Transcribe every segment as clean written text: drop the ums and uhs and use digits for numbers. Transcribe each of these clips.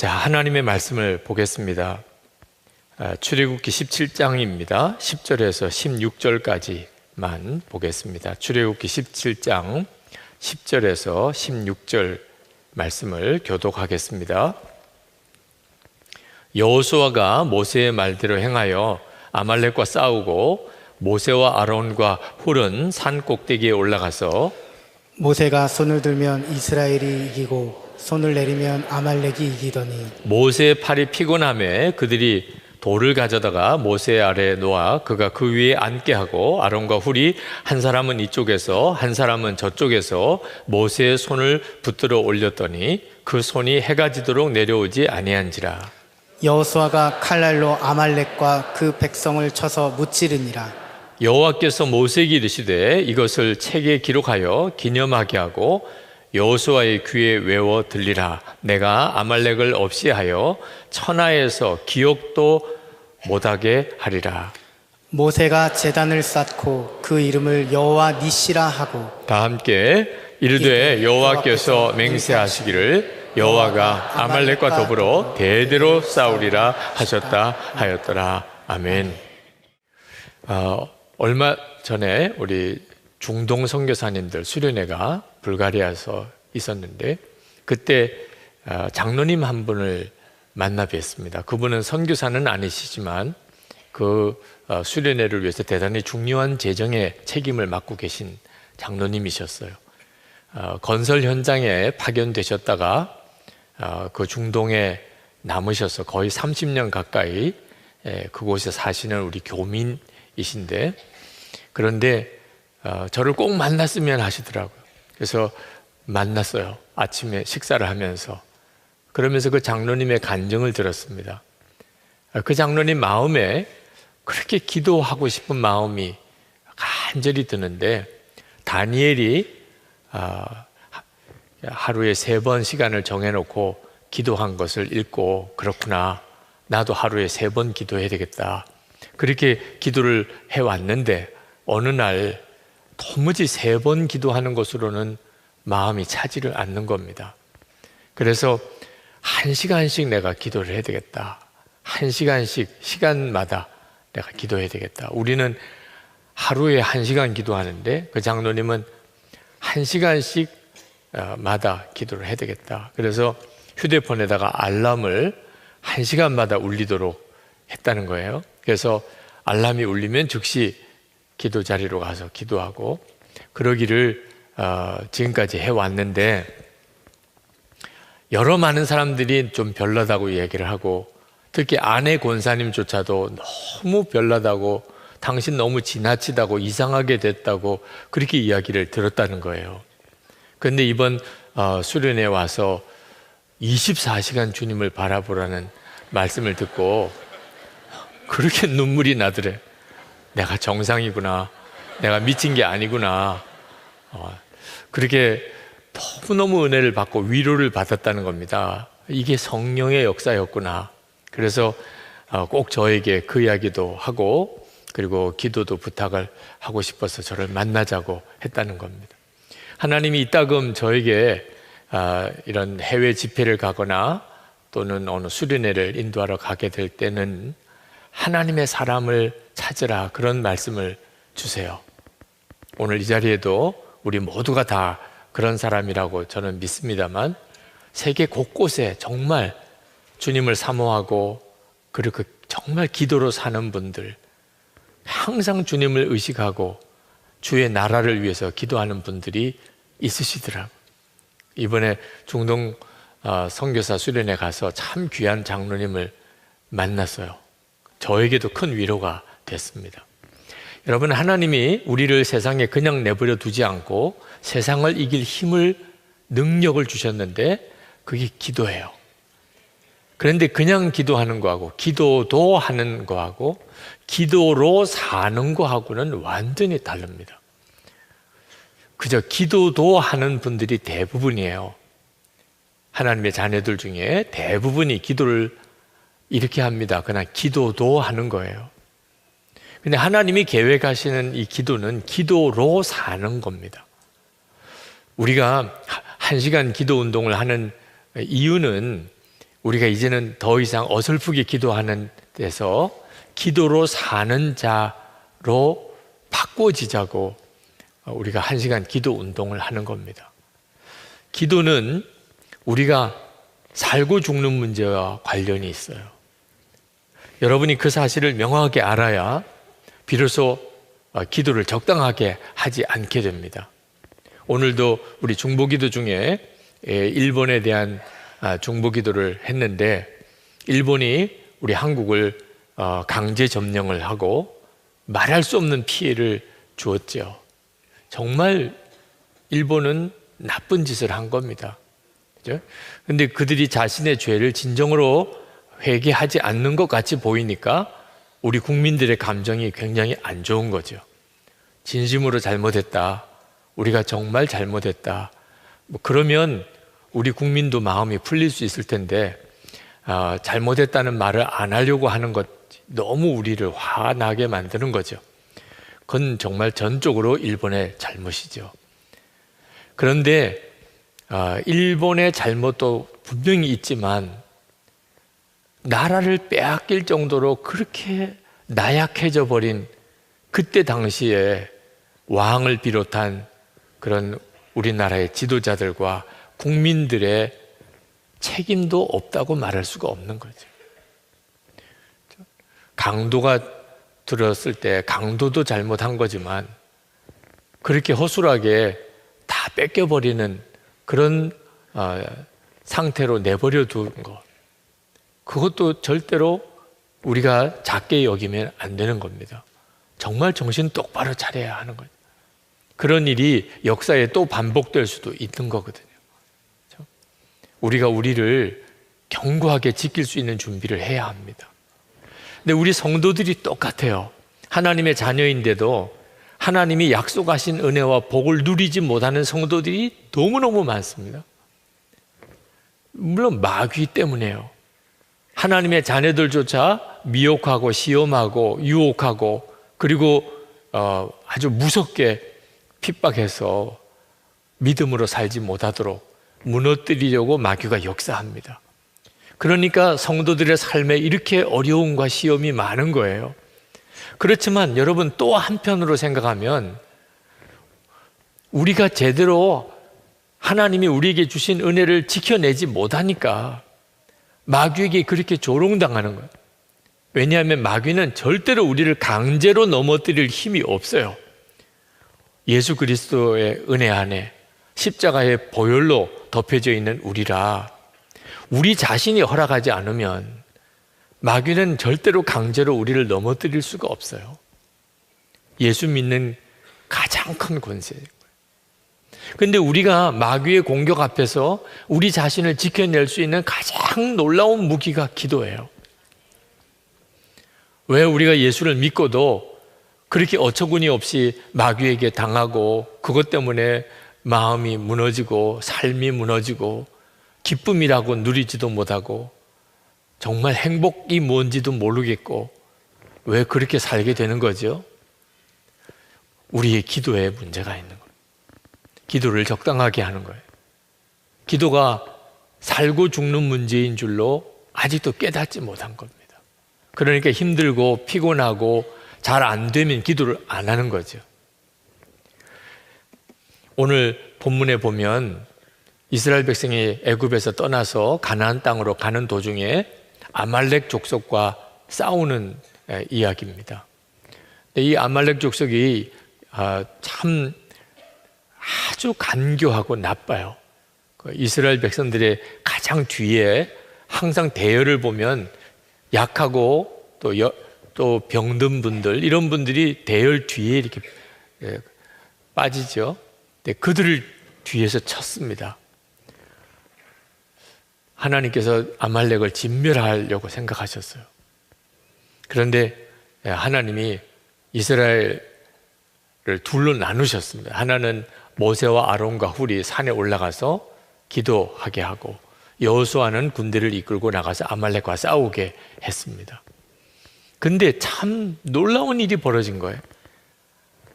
자, 하나님의 말씀을 보겠습니다. 출애굽기 17장입니다. 10절에서 16절까지만 보겠습니다. 출애굽기 17장 10절에서 16절 말씀을 교독하겠습니다. 여호수아가 모세의 말대로 행하여 아말렉과 싸우고 모세와 아론과 훌은 산 꼭대기에 올라가서 모세가 손을 들면 이스라엘이 이기고 손을 내리면 아말렉이 이기더니 모세의 팔이 피곤하매 그들이 돌을 가져다가 모세 아래에 놓아 그가 그 위에 앉게 하고 아론과 훌이 한 사람은 이쪽에서 한 사람은 저쪽에서 모세의 손을 붙들어 올렸더니 그 손이 해가 지도록 내려오지 아니한지라. 여호수아가 칼날로 아말렉과 그 백성을 쳐서 무찌르니라. 여호와께서 모세에게 이르시되 이것을 책에 기록하여 기념하게 하고 여호수아의 귀에 외워 들리라. 내가 아말렉을 없이 하여 천하에서 기억도 못하게 하리라. 모세가 제단을 쌓고 그 이름을 여호와 니시라 하고 다 함께 이르되 여호와께서 맹세하시기를 여호와가 아말렉과 더불어 대대로 싸우리라 하셨다 하였더라. 아멘. 얼마 전에 우리 중동 선교사님들 수련회가 불가리아에서 있었는데 그때 장로님 한 분을 만나 뵀습니다. 그분은 선교사는 아니시지만 그 수련회를 위해서 대단히 중요한 재정의 책임을 맡고 계신 장로님이셨어요. 건설 현장에 파견되셨다가 그 중동에 남으셔서 거의 30년 가까이 그곳에 사시는 우리 교민이신데, 그런데 저를 꼭 만났으면 하시더라고요. 그래서 만났어요. 아침에 식사를 하면서. 그러면서 그 장로님의 간증을 들었습니다. 그 장로님 마음에 그렇게 기도하고 싶은 마음이 간절히 드는데, 다니엘이 하루에 3번 시간을 정해놓고 기도한 것을 읽고 그렇구나, 나도 하루에 3번 기도해야 되겠다, 그렇게 기도를 해왔는데 어느 날 도무지 3번 기도하는 것으로는 마음이 차지를 않는 겁니다. 그래서 1시간씩 내가 기도를 해야 되겠다, 1시간씩 시간마다 내가 기도해야 되겠다. 우리는 하루에 1시간 기도하는데 그 장로님은 1시간씩 마다 기도를 해야 되겠다. 그래서 휴대폰에다가 알람을 1시간마다 울리도록 했다는 거예요. 그래서 알람이 울리면 즉시 기도 자리로 가서 기도하고 그러기를 지금까지 해왔는데, 여러 많은 사람들이 좀 별나다고 얘기를 하고, 특히 아내 권사님조차도 너무 별나다고, 당신 너무 지나치다고, 이상하게 됐다고 그렇게 이야기를 들었다는 거예요. 그런데 이번 수련회에 와서 24시간 주님을 바라보라는 말씀을 듣고 그렇게 눈물이 나더래. 내가 정상이구나, 내가 미친 게 아니구나, 그렇게 너무너무 은혜를 받고 위로를 받았다는 겁니다. 이게 성령의 역사였구나. 그래서 꼭 저에게 그 이야기도 하고, 그리고 기도도 부탁을 하고 싶어서 저를 만나자고 했다는 겁니다. 하나님이 이따금 저에게 이런 해외 집회를 가거나 또는 어느 수련회를 인도하러 가게 될 때는 하나님의 사람을 찾으라, 그런 말씀을 주세요. 오늘 이 자리에도 우리 모두가 다 그런 사람이라고 저는 믿습니다만, 세계 곳곳에 정말 주님을 사모하고 그리고 정말 기도로 사는 분들, 항상 주님을 의식하고 주의 나라를 위해서 기도하는 분들이 있으시더라고요. 이번에 중동 선교사 수련회 가서 참 귀한 장로님을 만났어요. 저에게도 큰 위로가 됐습니다. 여러분, 하나님이 우리를 세상에 그냥 내버려 두지 않고 세상을 이길 힘을, 능력을 주셨는데 그게 기도예요. 그런데 그냥 기도하는 거하고 기도도 하는 거하고 기도로 사는 거하고는 완전히 다릅니다. 그저 기도도 하는 분들이 대부분이에요. 하나님의 자녀들 중에 대부분이 기도를 이렇게 합니다. 그냥 기도도 하는 거예요. 근데 하나님이 계획하시는 이 기도는 기도로 사는 겁니다. 우리가 1시간 기도 운동을 하는 이유는 우리가 이제는 더 이상 어설프게 기도하는 데서 기도로 사는 자로 바꿔지자고 우리가 1시간 기도 운동을 하는 겁니다. 기도는 우리가 살고 죽는 문제와 관련이 있어요. 여러분이 그 사실을 명확하게 알아야 비로소 기도를 적당하게 하지 않게 됩니다. 오늘도 우리 중보기도 중에 일본에 대한 중보기도를 했는데, 일본이 우리 한국을 강제 점령을 하고 말할 수 없는 피해를 주었죠. 정말 일본은 나쁜 짓을 한 겁니다. 그런데 그들이 자신의 죄를 진정으로 회개하지 않는 것 같이 보이니까 우리 국민들의 감정이 굉장히 안 좋은 거죠. 진심으로 잘못했다, 우리가 정말 잘못했다, 그러면 우리 국민도 마음이 풀릴 수 있을 텐데 잘못했다는 말을 안 하려고 하는 것, 너무 우리를 화나게 만드는 거죠. 그건 정말 전적으로 일본의 잘못이죠. 그런데 일본의 잘못도 분명히 있지만 나라를 빼앗길 정도로 그렇게 나약해져 버린 그때 당시에 왕을 비롯한 그런 우리나라의 지도자들과 국민들의 책임도 없다고 말할 수가 없는 거죠. 강도가 들었을 때 강도도 잘못한 거지만 그렇게 허술하게 다 뺏겨버리는 그런 상태로 내버려 둔 것, 그것도 절대로 우리가 작게 여기면 안 되는 겁니다. 정말 정신 똑바로 차려야 하는 거죠. 그런 일이 역사에 또 반복될 수도 있는 거거든요. 우리가 우리를 견고하게 지킬 수 있는 준비를 해야 합니다. 근데 우리 성도들이 똑같아요. 하나님의 자녀인데도 하나님이 약속하신 은혜와 복을 누리지 못하는 성도들이 너무너무 많습니다. 물론 마귀 때문에요. 하나님의 자녀들조차 미혹하고 시험하고 유혹하고 그리고 아주 무섭게 핍박해서 믿음으로 살지 못하도록 무너뜨리려고 마귀가 역사합니다. 그러니까 성도들의 삶에 이렇게 어려움과 시험이 많은 거예요. 그렇지만 여러분, 또 한편으로 생각하면 우리가 제대로 하나님이 우리에게 주신 은혜를 지켜내지 못하니까 마귀에게 그렇게 조롱당하는 거예요. 왜냐하면 마귀는 절대로 우리를 강제로 넘어뜨릴 힘이 없어요. 예수 그리스도의 은혜 안에 십자가의 보혈로 덮여져 있는 우리라, 우리 자신이 허락하지 않으면 마귀는 절대로 강제로 우리를 넘어뜨릴 수가 없어요. 예수 믿는 가장 큰 권세예요. 그런데 우리가 마귀의 공격 앞에서 우리 자신을 지켜낼 수 있는 가장 놀라운 무기가 기도예요. 왜 우리가 예수를 믿고도 그렇게 어처구니 없이 마귀에게 당하고 그것 때문에 마음이 무너지고 삶이 무너지고 기쁨이라고 누리지도 못하고 정말 행복이 뭔지도 모르겠고 왜 그렇게 살게 되는 거죠? 우리의 기도에 문제가 있는 거예요. 기도를 적당하게 하는 거예요. 기도가 살고 죽는 문제인 줄로 아직도 깨닫지 못한 겁니다. 그러니까 힘들고 피곤하고 잘 안 되면 기도를 안 하는 거죠. 오늘 본문에 보면 이스라엘 백성이 애굽에서 떠나서 가나안 땅으로 가는 도중에 아말렉 족속과 싸우는 이야기입니다. 이 아말렉 족속이 참 아주 간교하고 나빠요. 이스라엘 백성들의 가장 뒤에 항상 대열을 보면 약하고 또 병든 분들, 이런 분들이 대열 뒤에 이렇게 빠지죠. 그들을 뒤에서 쳤습니다. 하나님께서 아말렉을 진멸하려고 생각하셨어요. 그런데 하나님이 이스라엘을 둘로 나누셨습니다. 하나는 모세와 아론과 훌이 산에 올라가서 기도하게 하고, 여호수아는 군대를 이끌고 나가서 아말렉과 싸우게 했습니다. 근데 참 놀라운 일이 벌어진 거예요.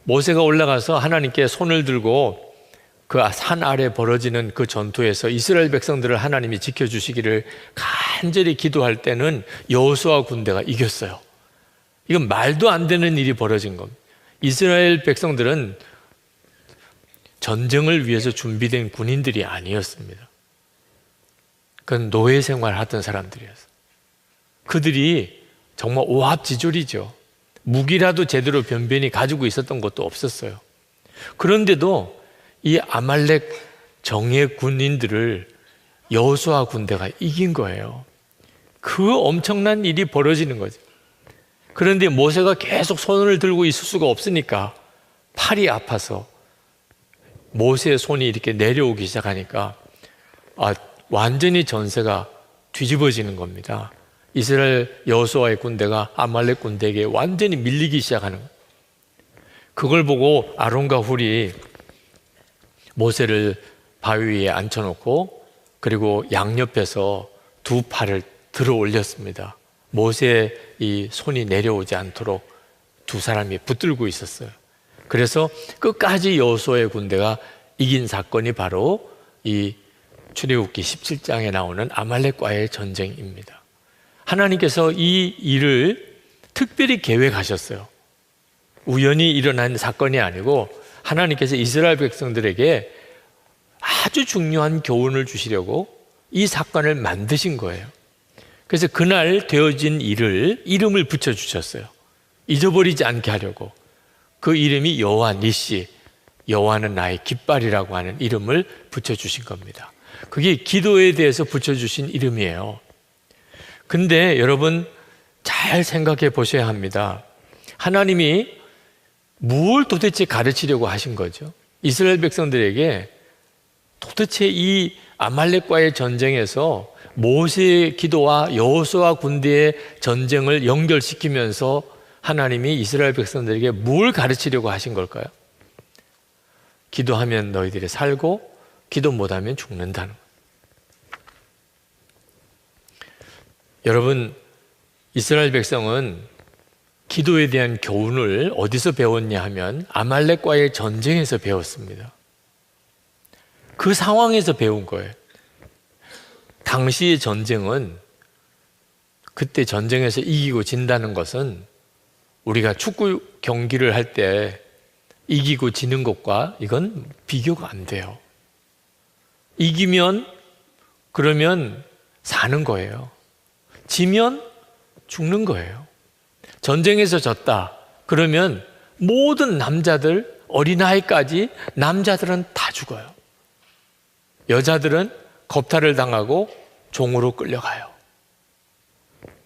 모세가 올라가서 하나님께 손을 들고 그 산 아래 벌어지는 그 전투에서 이스라엘 백성들을 하나님이 지켜주시기를 간절히 기도할 때는 여호수아 군대가 이겼어요. 이건 말도 안 되는 일이 벌어진 겁니다. 이스라엘 백성들은 전쟁을 위해서 준비된 군인들이 아니었습니다. 그건 노예 생활하던 사람들이었어요. 그들이 정말 오합지졸이죠. 무기라도 제대로 변변히 가지고 있었던 것도 없었어요. 그런데도 이 아말렉 정예 군인들을 여호수아 군대가 이긴 거예요. 그 엄청난 일이 벌어지는 거죠. 그런데 모세가 계속 손을 들고 있을 수가 없으니까 팔이 아파서 모세의 손이 이렇게 내려오기 시작하니까 완전히 전세가 뒤집어지는 겁니다. 이스라엘 여호수아의 군대가 아말렉 군대에게 완전히 밀리기 시작하는 거예요. 그걸 보고 아론과 훌이 모세를 바위 위에 앉혀놓고 그리고 양옆에서 두 팔을 들어 올렸습니다. 모세의 이 손이 내려오지 않도록 두 사람이 붙들고 있었어요. 그래서 끝까지 여호수아의 군대가 이긴 사건이 바로 이 출애굽기 17장에 나오는 아말렉과의 전쟁입니다. 하나님께서 이 일을 특별히 계획하셨어요. 우연히 일어난 사건이 아니고 하나님께서 이스라엘 백성들에게 아주 중요한 교훈을 주시려고 이 사건을 만드신 거예요. 그래서 그날 되어진 일을 이름을 붙여주셨어요. 잊어버리지 않게 하려고. 그 이름이 여호와 니시, 여호와는 나의 깃발이라고 하는 이름을 붙여주신 겁니다. 그게 기도에 대해서 붙여주신 이름이에요. 근데 여러분 잘 생각해 보셔야 합니다. 하나님이 뭘 도대체 가르치려고 하신 거죠? 이스라엘 백성들에게 도대체 이 아말렉과의 전쟁에서 모세의 기도와 여호수아 군대의 전쟁을 연결시키면서 하나님이 이스라엘 백성들에게 뭘 가르치려고 하신 걸까요? 기도하면 너희들이 살고 기도 못하면 죽는다는 거예요. 여러분, 이스라엘 백성은 기도에 대한 교훈을 어디서 배웠냐 하면 아말렉과의 전쟁에서 배웠습니다. 그 상황에서 배운 거예요. 당시의 전쟁은 그때 전쟁에서 이기고 진다는 것은 우리가 축구 경기를 할 때 이기고 지는 것과 이건 비교가 안 돼요. 이기면 그러면 사는 거예요. 지면 죽는 거예요. 전쟁에서 졌다 그러면 모든 남자들, 어린아이까지 남자들은 다 죽어요. 여자들은 겁탈을 당하고 종으로 끌려가요.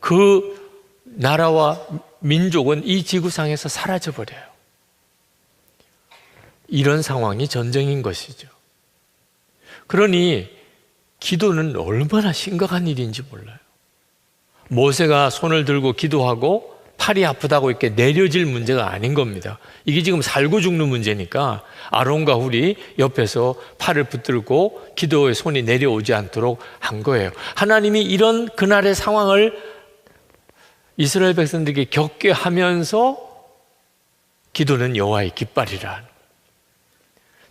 그 나라와 민족은 이 지구상에서 사라져버려요. 이런 상황이 전쟁인 것이죠. 그러니 기도는 얼마나 심각한 일인지 몰라요. 모세가 손을 들고 기도하고 팔이 아프다고 이렇게 내려질 문제가 아닌 겁니다. 이게 지금 살고 죽는 문제니까 아론과 훌이 옆에서 팔을 붙들고 기도의 손이 내려오지 않도록 한 거예요. 하나님이 이런 그날의 상황을 이스라엘 백성들에게 겪게 하면서 기도는 여호와의 깃발이라.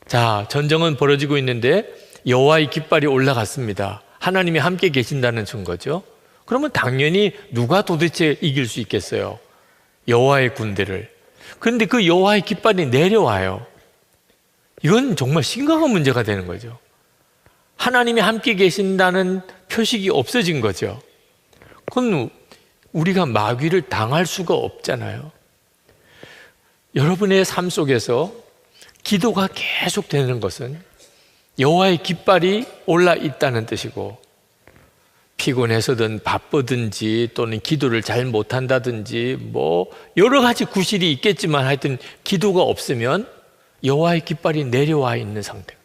자, 전쟁은 벌어지고 있는데 여호와의 깃발이 올라갔습니다. 하나님이 함께 계신다는 증거죠. 그러면 당연히 누가 도대체 이길 수 있겠어요? 여호와의 군대를. 그런데 그 여호와의 깃발이 내려와요. 이건 정말 심각한 문제가 되는 거죠. 하나님이 함께 계신다는 표식이 없어진 거죠. 그건 우리가 마귀를 당할 수가 없잖아요. 여러분의 삶 속에서 기도가 계속 되는 것은 여호와의 깃발이 올라 있다는 뜻이고, 피곤해서든 바쁘든지 또는 기도를 잘 못한다든지 뭐 여러 가지 구실이 있겠지만 하여튼 기도가 없으면 여호와의 깃발이 내려와 있는 상태.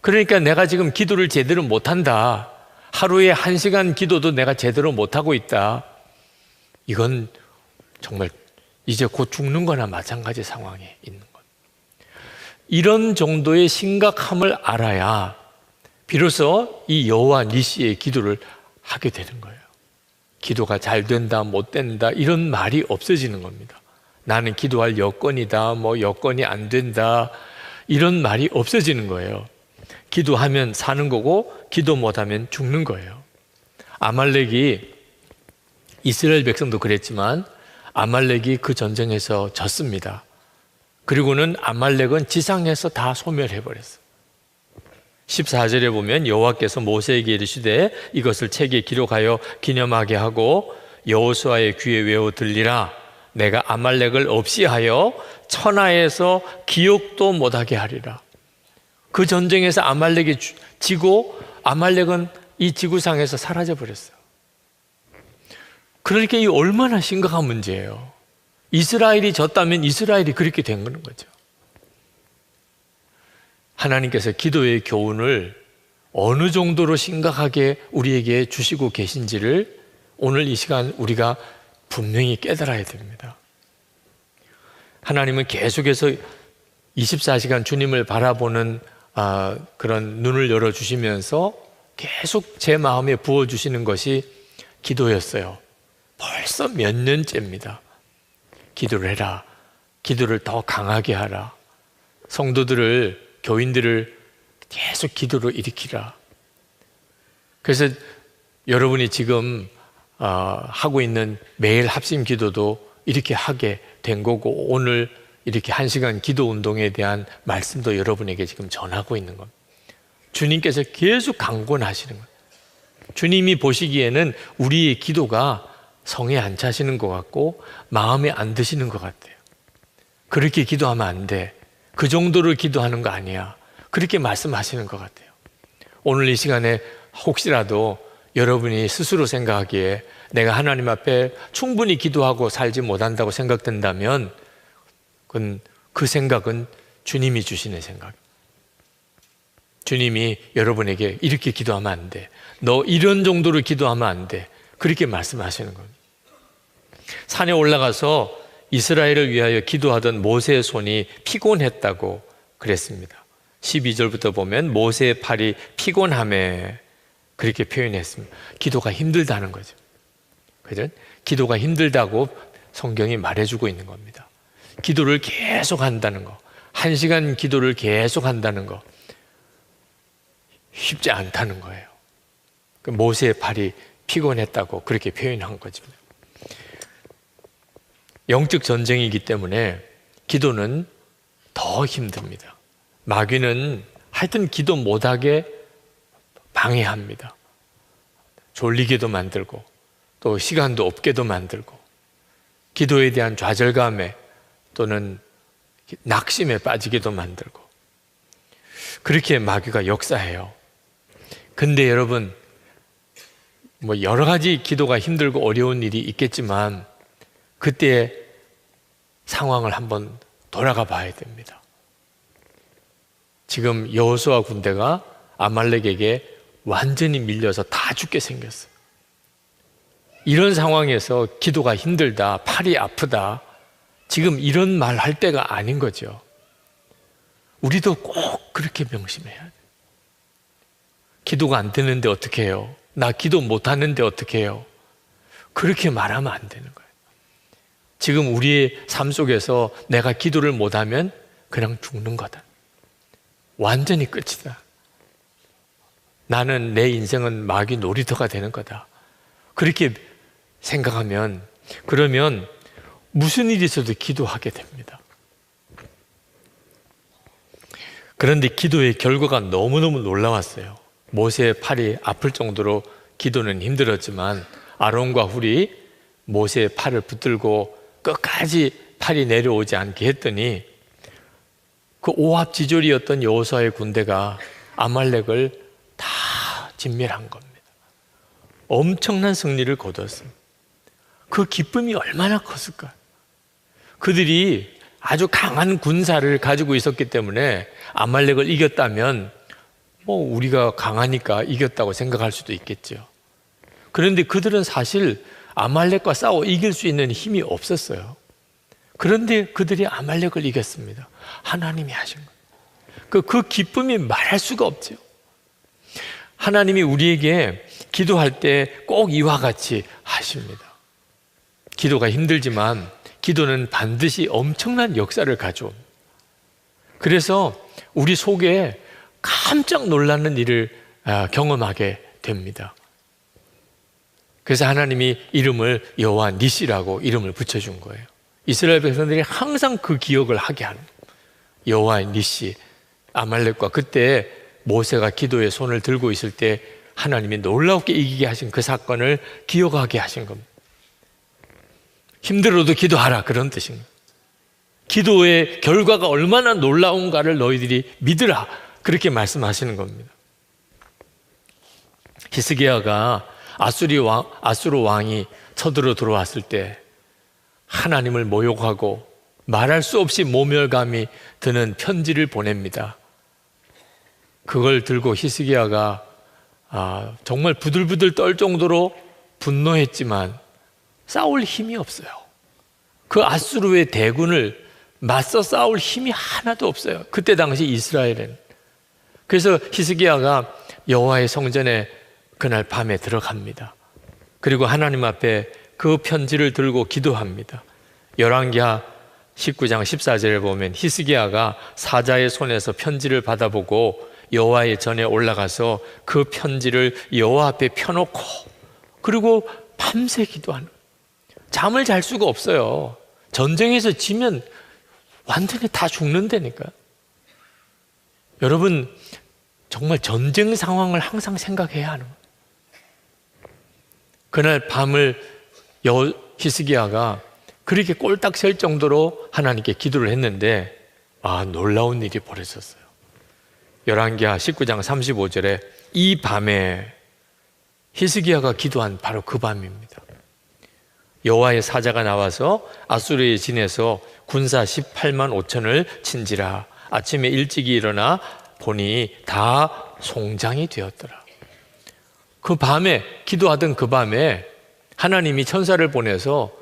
그러니까 내가 지금 기도를 제대로 못한다, 하루에 1시간 기도도 내가 제대로 못하고 있다, 이건 정말 이제 곧 죽는 거나 마찬가지 상황에 있는 것. 이런 정도의 심각함을 알아야 비로소 이 여호와 니시의 기도를 하게 되는 거예요. 기도가 잘 된다, 못 된다 이런 말이 없어지는 겁니다. 나는 기도할 여건이다, 뭐 여건이 안 된다 이런 말이 없어지는 거예요. 기도하면 사는 거고 기도 못하면 죽는 거예요. 아말렉이, 이스라엘 백성도 그랬지만 아말렉이 그 전쟁에서 졌습니다. 그리고는 아말렉은 지상에서 다 소멸해버렸어요. 14절에 보면 여호와께서 모세에게 이르시되 이것을 책에 기록하여 기념하게 하고 여호수아의 귀에 외워 들리라. 내가 아말렉을 없이 하여 천하에서 기억도 못하게 하리라. 그 전쟁에서 아말렉이 지고 아말렉은 이 지구상에서 사라져 버렸어요. 그러니까 이 얼마나 심각한 문제예요. 이스라엘이 졌다면 이스라엘이 그렇게 된 거죠. 하나님께서 기도의 교훈을 어느 정도로 심각하게 우리에게 주시고 계신지를 오늘 이 시간 우리가 분명히 깨달아야 됩니다. 하나님은 계속해서 24시간 주님을 바라보는 그런 눈을 열어주시면서 계속 제 마음에 부어주시는 것이 기도였어요. 벌써 몇 년째입니다. 기도를 해라. 기도를 더 강하게 하라. 성도들을, 교인들을 계속 기도로 일으키라. 그래서 여러분이 지금 하고 있는 매일 합심 기도도 이렇게 하게 된 거고, 오늘 이렇게 1시간 기도 운동에 대한 말씀도 여러분에게 지금 전하고 있는 겁니다. 주님께서 계속 강권하시는 거예요. 주님이 보시기에는 우리의 기도가 성에 안 차시는 것 같고 마음에 안 드시는 것 같아요. 그렇게 기도하면 안 돼. 그 정도로 기도하는 거 아니야. 그렇게 말씀하시는 것 같아요. 오늘 이 시간에 혹시라도 여러분이 스스로 생각하기에 내가 하나님 앞에 충분히 기도하고 살지 못한다고 생각된다면 그 생각은 주님이 주시는 생각. 주님이 여러분에게 이렇게 기도하면 안 돼. 너 이런 정도로 기도하면 안 돼. 그렇게 말씀하시는 겁니다. 산에 올라가서 이스라엘을 위하여 기도하던 모세의 손이 피곤했다고 그랬습니다. 12절부터 보면 모세의 팔이 피곤함에 그렇게 표현했습니다. 기도가 힘들다는 거죠. 그죠? 기도가 힘들다고 성경이 말해주고 있는 겁니다. 기도를 계속 한다는 거, 1시간 기도를 계속 한다는 거 쉽지 않다는 거예요. 모세의 팔이 피곤했다고 그렇게 표현한 거죠. 영적 전쟁이기 때문에 기도는 더 힘듭니다. 마귀는 하여튼 기도 못하게 방해합니다. 졸리게도 만들고 또 시간도 없게도 만들고 기도에 대한 좌절감에 또는 낙심에 빠지게도 만들고 그렇게 마귀가 역사해요. 근데 여러분, 여러 가지 기도가 힘들고 어려운 일이 있겠지만 그때 상황을 한번 돌아가 봐야 됩니다. 지금 여호수아 군대가 아말렉에게 완전히 밀려서 다 죽게 생겼어요. 이런 상황에서 기도가 힘들다, 팔이 아프다, 지금 이런 말 할 때가 아닌 거죠. 우리도 꼭 그렇게 명심해야 돼요. 기도가 안 되는데 어떻게 해요? 나 기도 못 하는데 어떻게 해요? 그렇게 말하면 안 되는 거예요. 지금 우리의 삶 속에서 내가 기도를 못하면 그냥 죽는 거다. 완전히 끝이다. 나는 내 인생은 마귀 놀이터가 되는 거다. 그렇게 생각하면 그러면 무슨 일이 있어도 기도하게 됩니다. 그런데 기도의 결과가 너무너무 놀라웠어요. 모세의 팔이 아플 정도로 기도는 힘들었지만 아론과 훌이 모세의 팔을 붙들고 끝까지 팔이 내려오지 않게 했더니 그 오합지졸이었던 여호수아의 군대가 아말렉을 다 진멸한 겁니다. 엄청난 승리를 거뒀습니다. 그 기쁨이 얼마나 컸을까? 그들이 아주 강한 군사를 가지고 있었기 때문에 아말렉을 이겼다면 우리가 강하니까 이겼다고 생각할 수도 있겠죠. 그런데 그들은 사실 아말렉과 싸워 이길 수 있는 힘이 없었어요. 그런데 그들이 아말렉을 이겼습니다. 하나님이 하신 거예요. 그 기쁨이 말할 수가 없죠. 하나님이 우리에게 기도할 때 꼭 이와 같이 하십니다. 기도가 힘들지만 기도는 반드시 엄청난 역사를 가져옵니다. 그래서 우리 속에 깜짝 놀라는 일을 경험하게 됩니다. 그래서 하나님이 이름을 여호와 니시라고 이름을 붙여준 거예요. 이스라엘 백성들이 항상 그 기억을 하게 하는 여호와 니시, 아말렉과 그때 모세가 기도에 손을 들고 있을 때 하나님이 놀랍게 이기게 하신 그 사건을 기억하게 하신 겁니다. 힘들어도 기도하라, 그런 뜻입니다. 기도의 결과가 얼마나 놀라운가를 너희들이 믿으라, 그렇게 말씀하시는 겁니다. 히스기야가 아수르 왕이 쳐들어 들어왔을 때 하나님을 모욕하고 말할 수 없이 모멸감이 드는 편지를 보냅니다. 그걸 들고 히스기야가 정말 부들부들 떨 정도로 분노했지만 싸울 힘이 없어요. 그 아수르의 대군을 맞서 싸울 힘이 하나도 없어요. 그때 당시 이스라엘은. 그래서 히스기야가 여호와의 성전에 그날 밤에 들어갑니다. 그리고 하나님 앞에 그 편지를 들고 기도합니다. 열왕기하 19장 14절에 보면 히스기야가 사자의 손에서 편지를 받아보고 여호와의 전에 올라가서 그 편지를 여호와 앞에 펴놓고 그리고 밤새 기도하는, 잠을 잘 수가 없어요. 전쟁에서 지면 완전히 다 죽는다니까. 여러분, 정말 전쟁 상황을 항상 생각해야 하는 거예요. 그날 밤을 히스기야가 그렇게 꼴딱 셀 정도로 하나님께 기도를 했는데 놀라운 일이 벌어졌어요. 열왕기하 19장 35절에 이 밤에 히스기야가 기도한 바로 그 밤입니다. 여호와의 사자가 나와서 아수르의 진에서 군사 18만 5천을 친지라. 아침에 일찍이 일어나 보니 다 송장이 되었더라. 그 밤에, 기도하던 그 밤에 하나님이 천사를 보내서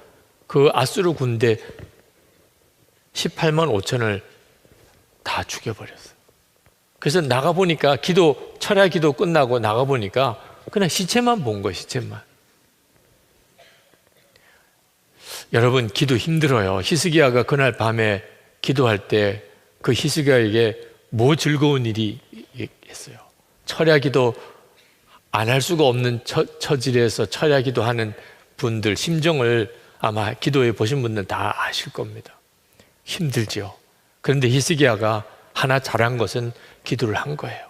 그 아수르 군대 18만 5천을 다 죽여버렸어요. 그래서 나가보니까 철야 기도 끝나고 나가보니까 그냥 시체만 본 거예요, 시체만. 여러분, 기도 힘들어요. 히스기야가 그날 밤에 기도할 때 그 히스기야에게 뭐 즐거운 일이 있어요? 철야 기도 안 할 수가 없는 처질에서 철야 기도하는 분들 심정을 아마 기도해 보신 분들 다 아실 겁니다. 힘들죠. 그런데 히스기야가 하나 잘한 것은 기도를 한 거예요.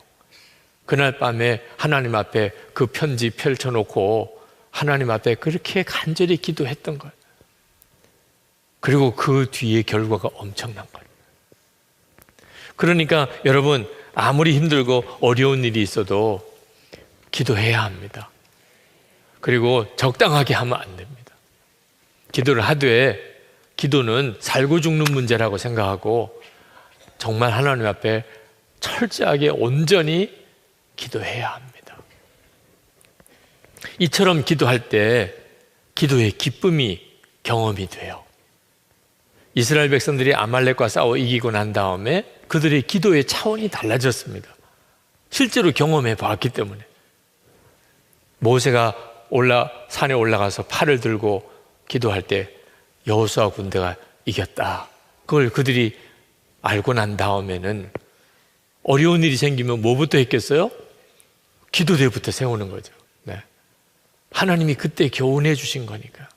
그날 밤에 하나님 앞에 그 편지 펼쳐놓고 하나님 앞에 그렇게 간절히 기도했던 거예요. 그리고 그 뒤에 결과가 엄청난 거예요. 그러니까 여러분, 아무리 힘들고 어려운 일이 있어도 기도해야 합니다. 그리고 적당하게 하면 안 됩니다. 기도를 하되 기도는 살고 죽는 문제라고 생각하고 정말 하나님 앞에 철저하게 온전히 기도해야 합니다. 이처럼 기도할 때 기도의 기쁨이 경험이 돼요. 이스라엘 백성들이 아말렉과 싸워 이기고 난 다음에 그들의 기도의 차원이 달라졌습니다. 실제로 경험해 봤기 때문에. 모세가 산에 올라가서 팔을 들고 기도할 때 여호수아 군대가 이겼다. 그걸 그들이 알고 난 다음에는 어려운 일이 생기면 뭐부터 했겠어요? 기도대부터 세우는 거죠. 네. 하나님이 그때 교훈해 주신 거니까.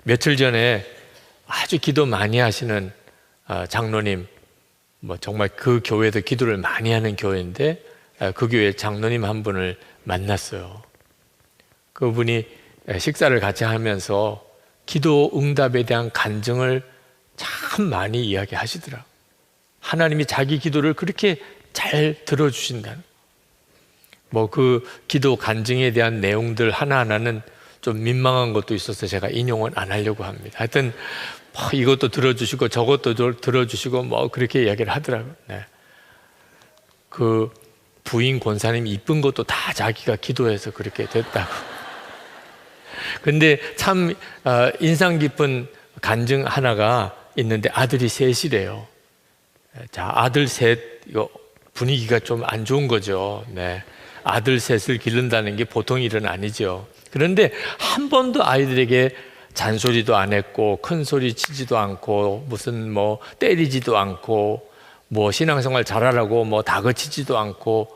며칠 전에 아주 기도 많이 하시는 장로님, 정말 그 교회도 기도를 많이 하는 교회인데 그 교회 장로님 한 분을 만났어요. 그분이 식사를 같이 하면서 기도 응답에 대한 간증을 참 많이 이야기하시더라고요. 하나님이 자기 기도를 그렇게 잘 들어주신다는. 그 기도 간증에 대한 내용들 하나하나는 좀 민망한 것도 있어서 제가 인용은 안 하려고 합니다. 하여튼 이것도 들어주시고 저것도 들어주시고 그렇게 이야기를 하더라고요. 네. 그 부인 권사님 이쁜 것도 다 자기가 기도해서 그렇게 됐다고. 근데 참 인상 깊은 간증 하나가 있는데 아들이 셋이래요. 자, 아들 셋, 이거 분위기가 좀 안 좋은 거죠. 네. 아들 셋을 기른다는 게 보통 일은 아니죠. 그런데 한 번도 아이들에게 잔소리도 안 했고 큰 소리 치지도 않고 무슨 때리지도 않고 신앙생활 잘하라고 다그치지도 않고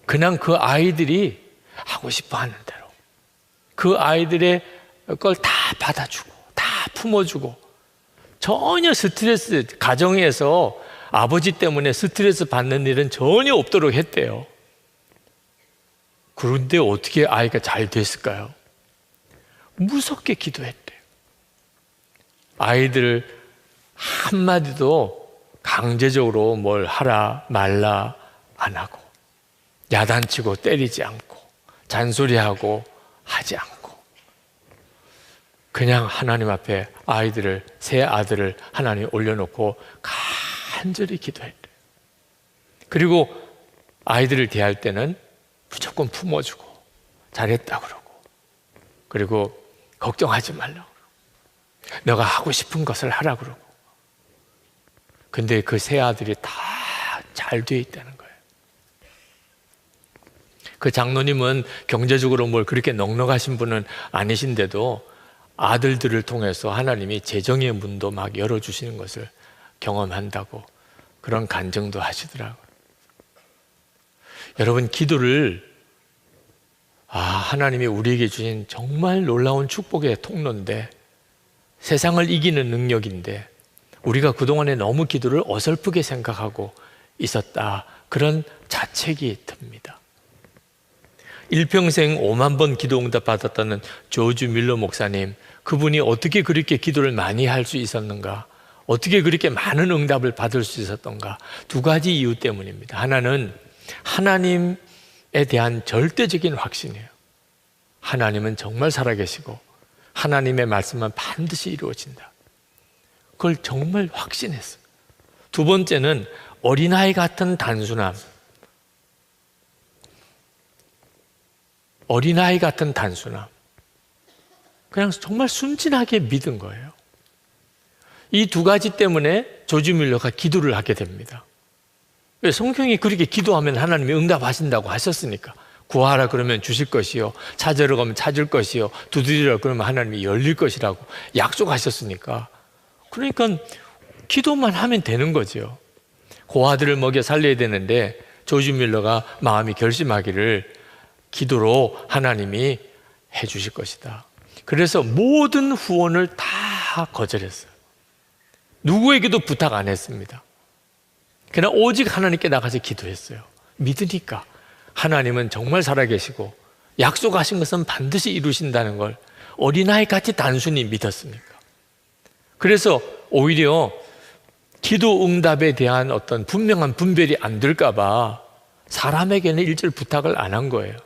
그냥 그 아이들이 하고 싶어 하는 대로 그 아이들의 걸 다 받아주고 다 품어주고 전혀 스트레스, 가정에서 아버지 때문에 스트레스 받는 일은 전혀 없도록 했대요. 그런데 어떻게 아이가 잘 됐을까요? 무섭게 기도했대요. 아이들 한마디도 강제적으로 뭘 하라 말라 안 하고, 야단치고 때리지 않고, 잔소리하고 하지 않고, 그냥 하나님 앞에 아이들을, 세 아들을 하나님에 올려놓고 간절히 기도했대요. 그리고 아이들을 대할 때는 무조건 품어주고 잘했다 그러고, 그리고 걱정하지 말라고 그러고, 너가 하고 싶은 것을 하라 그러고. 근데 그 세 아들이 다 잘 돼 있다는 거예요. 그 장로님은 경제적으로 뭘 그렇게 넉넉하신 분은 아니신데도 아들들을 통해서 하나님이 재정의 문도 막 열어주시는 것을 경험한다고 그런 간증도 하시더라고요. 여러분, 기도를 하나님이 우리에게 주신 정말 놀라운 축복의 통로인데, 세상을 이기는 능력인데 우리가 그동안에 너무 기도를 어설프게 생각하고 있었다, 그런 자책이 듭니다. 일평생 5만 번 기도 응답 받았다는 조지 밀러 목사님, 그분이 어떻게 그렇게 기도를 많이 할 수 있었는가, 어떻게 그렇게 많은 응답을 받을 수 있었던가? 두 가지 이유 때문입니다. 하나는 하나님에 대한 절대적인 확신이에요. 하나님은 정말 살아계시고 하나님의 말씀은 반드시 이루어진다. 그걸 정말 확신했어요. 두 번째는 어린아이 같은 단순함. 어린아이 같은 단순함. 그냥 정말 순진하게 믿은 거예요. 이 두 가지 때문에 조지 밀러가 기도를 하게 됩니다. 성경이 그렇게 기도하면 하나님이 응답하신다고 하셨으니까. 구하라 그러면 주실 것이요, 찾으러 가면 찾을 것이요, 두드리라 그러면 하나님이 열릴 것이라고 약속하셨으니까. 그러니까 기도만 하면 되는 거죠. 고아들을 먹여 살려야 되는데 조지 밀러가 마음이 결심하기를 기도로 하나님이 해 주실 것이다. 그래서 모든 후원을 다 거절했어요. 누구에게도 부탁 안 했습니다. 그냥 오직 하나님께 나가서 기도했어요. 믿으니까 하나님은 정말 살아계시고 약속하신 것은 반드시 이루신다는 걸 어린아이 같이 단순히 믿었으니까. 그래서 오히려 기도 응답에 대한 어떤 분명한 분별이 안 될까 봐 사람에게는 일절 부탁을 안 한 거예요.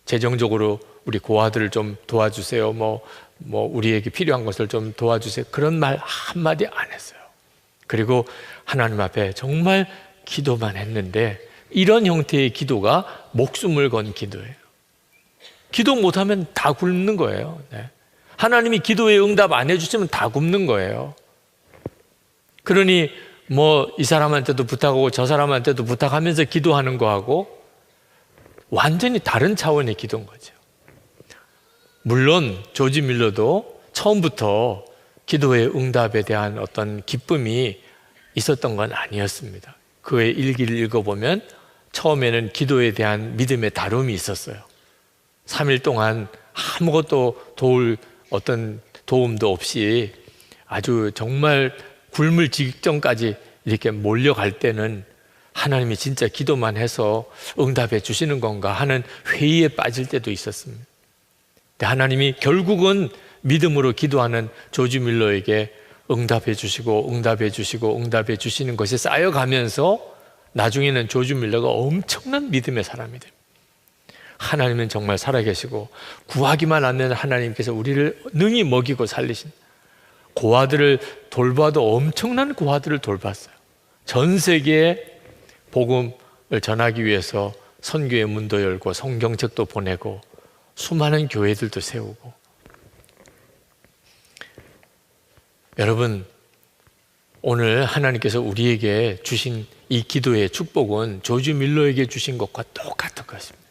재정적으로 우리 고아들을 좀 도와주세요, 뭐 우리에게 필요한 것을 좀 도와주세요, 그런 말 한마디 안 했어요. 그리고 하나님 앞에 정말 기도만 했는데, 이런 형태의 기도가 목숨을 건 기도예요. 기도 못하면 다 굶는 거예요. 네. 하나님이 기도에 응답 안 해주시면 다 굶는 거예요. 그러니 이 사람한테도 부탁하고 저 사람한테도 부탁하면서 기도하는 거하고 완전히 다른 차원의 기도인 거죠. 물론 조지 밀러도 처음부터 기도의 응답에 대한 어떤 기쁨이 있었던 건 아니었습니다. 그의 일기를 읽어보면 처음에는 기도에 대한 믿음의 다름이 있었어요. 3일 동안 아무것도 도울 어떤 도움도 없이 아주 정말 굶을 직전까지 이렇게 몰려갈 때는 하나님이 진짜 기도만 해서 응답해 주시는 건가 하는 회의에 빠질 때도 있었습니다. 근데 하나님이 결국은 믿음으로 기도하는 조지 밀러에게 응답해 주시고 응답해 주시고 응답해 주시는 것이 쌓여가면서 나중에는 조지 밀러가 엄청난 믿음의 사람이 됩니다. 하나님은 정말 살아계시고 구하기만 하면 하나님께서 우리를 능히 먹이고 살리신, 고아들을 돌봐도 엄청난 고아들을 돌봤어요. 전 세계에 복음을 전하기 위해서 선교의 문도 열고 성경책도 보내고 수많은 교회들도 세우고. 여러분, 오늘 하나님께서 우리에게 주신 이 기도의 축복은 조지 밀러에게 주신 것과 똑같은 것입니다.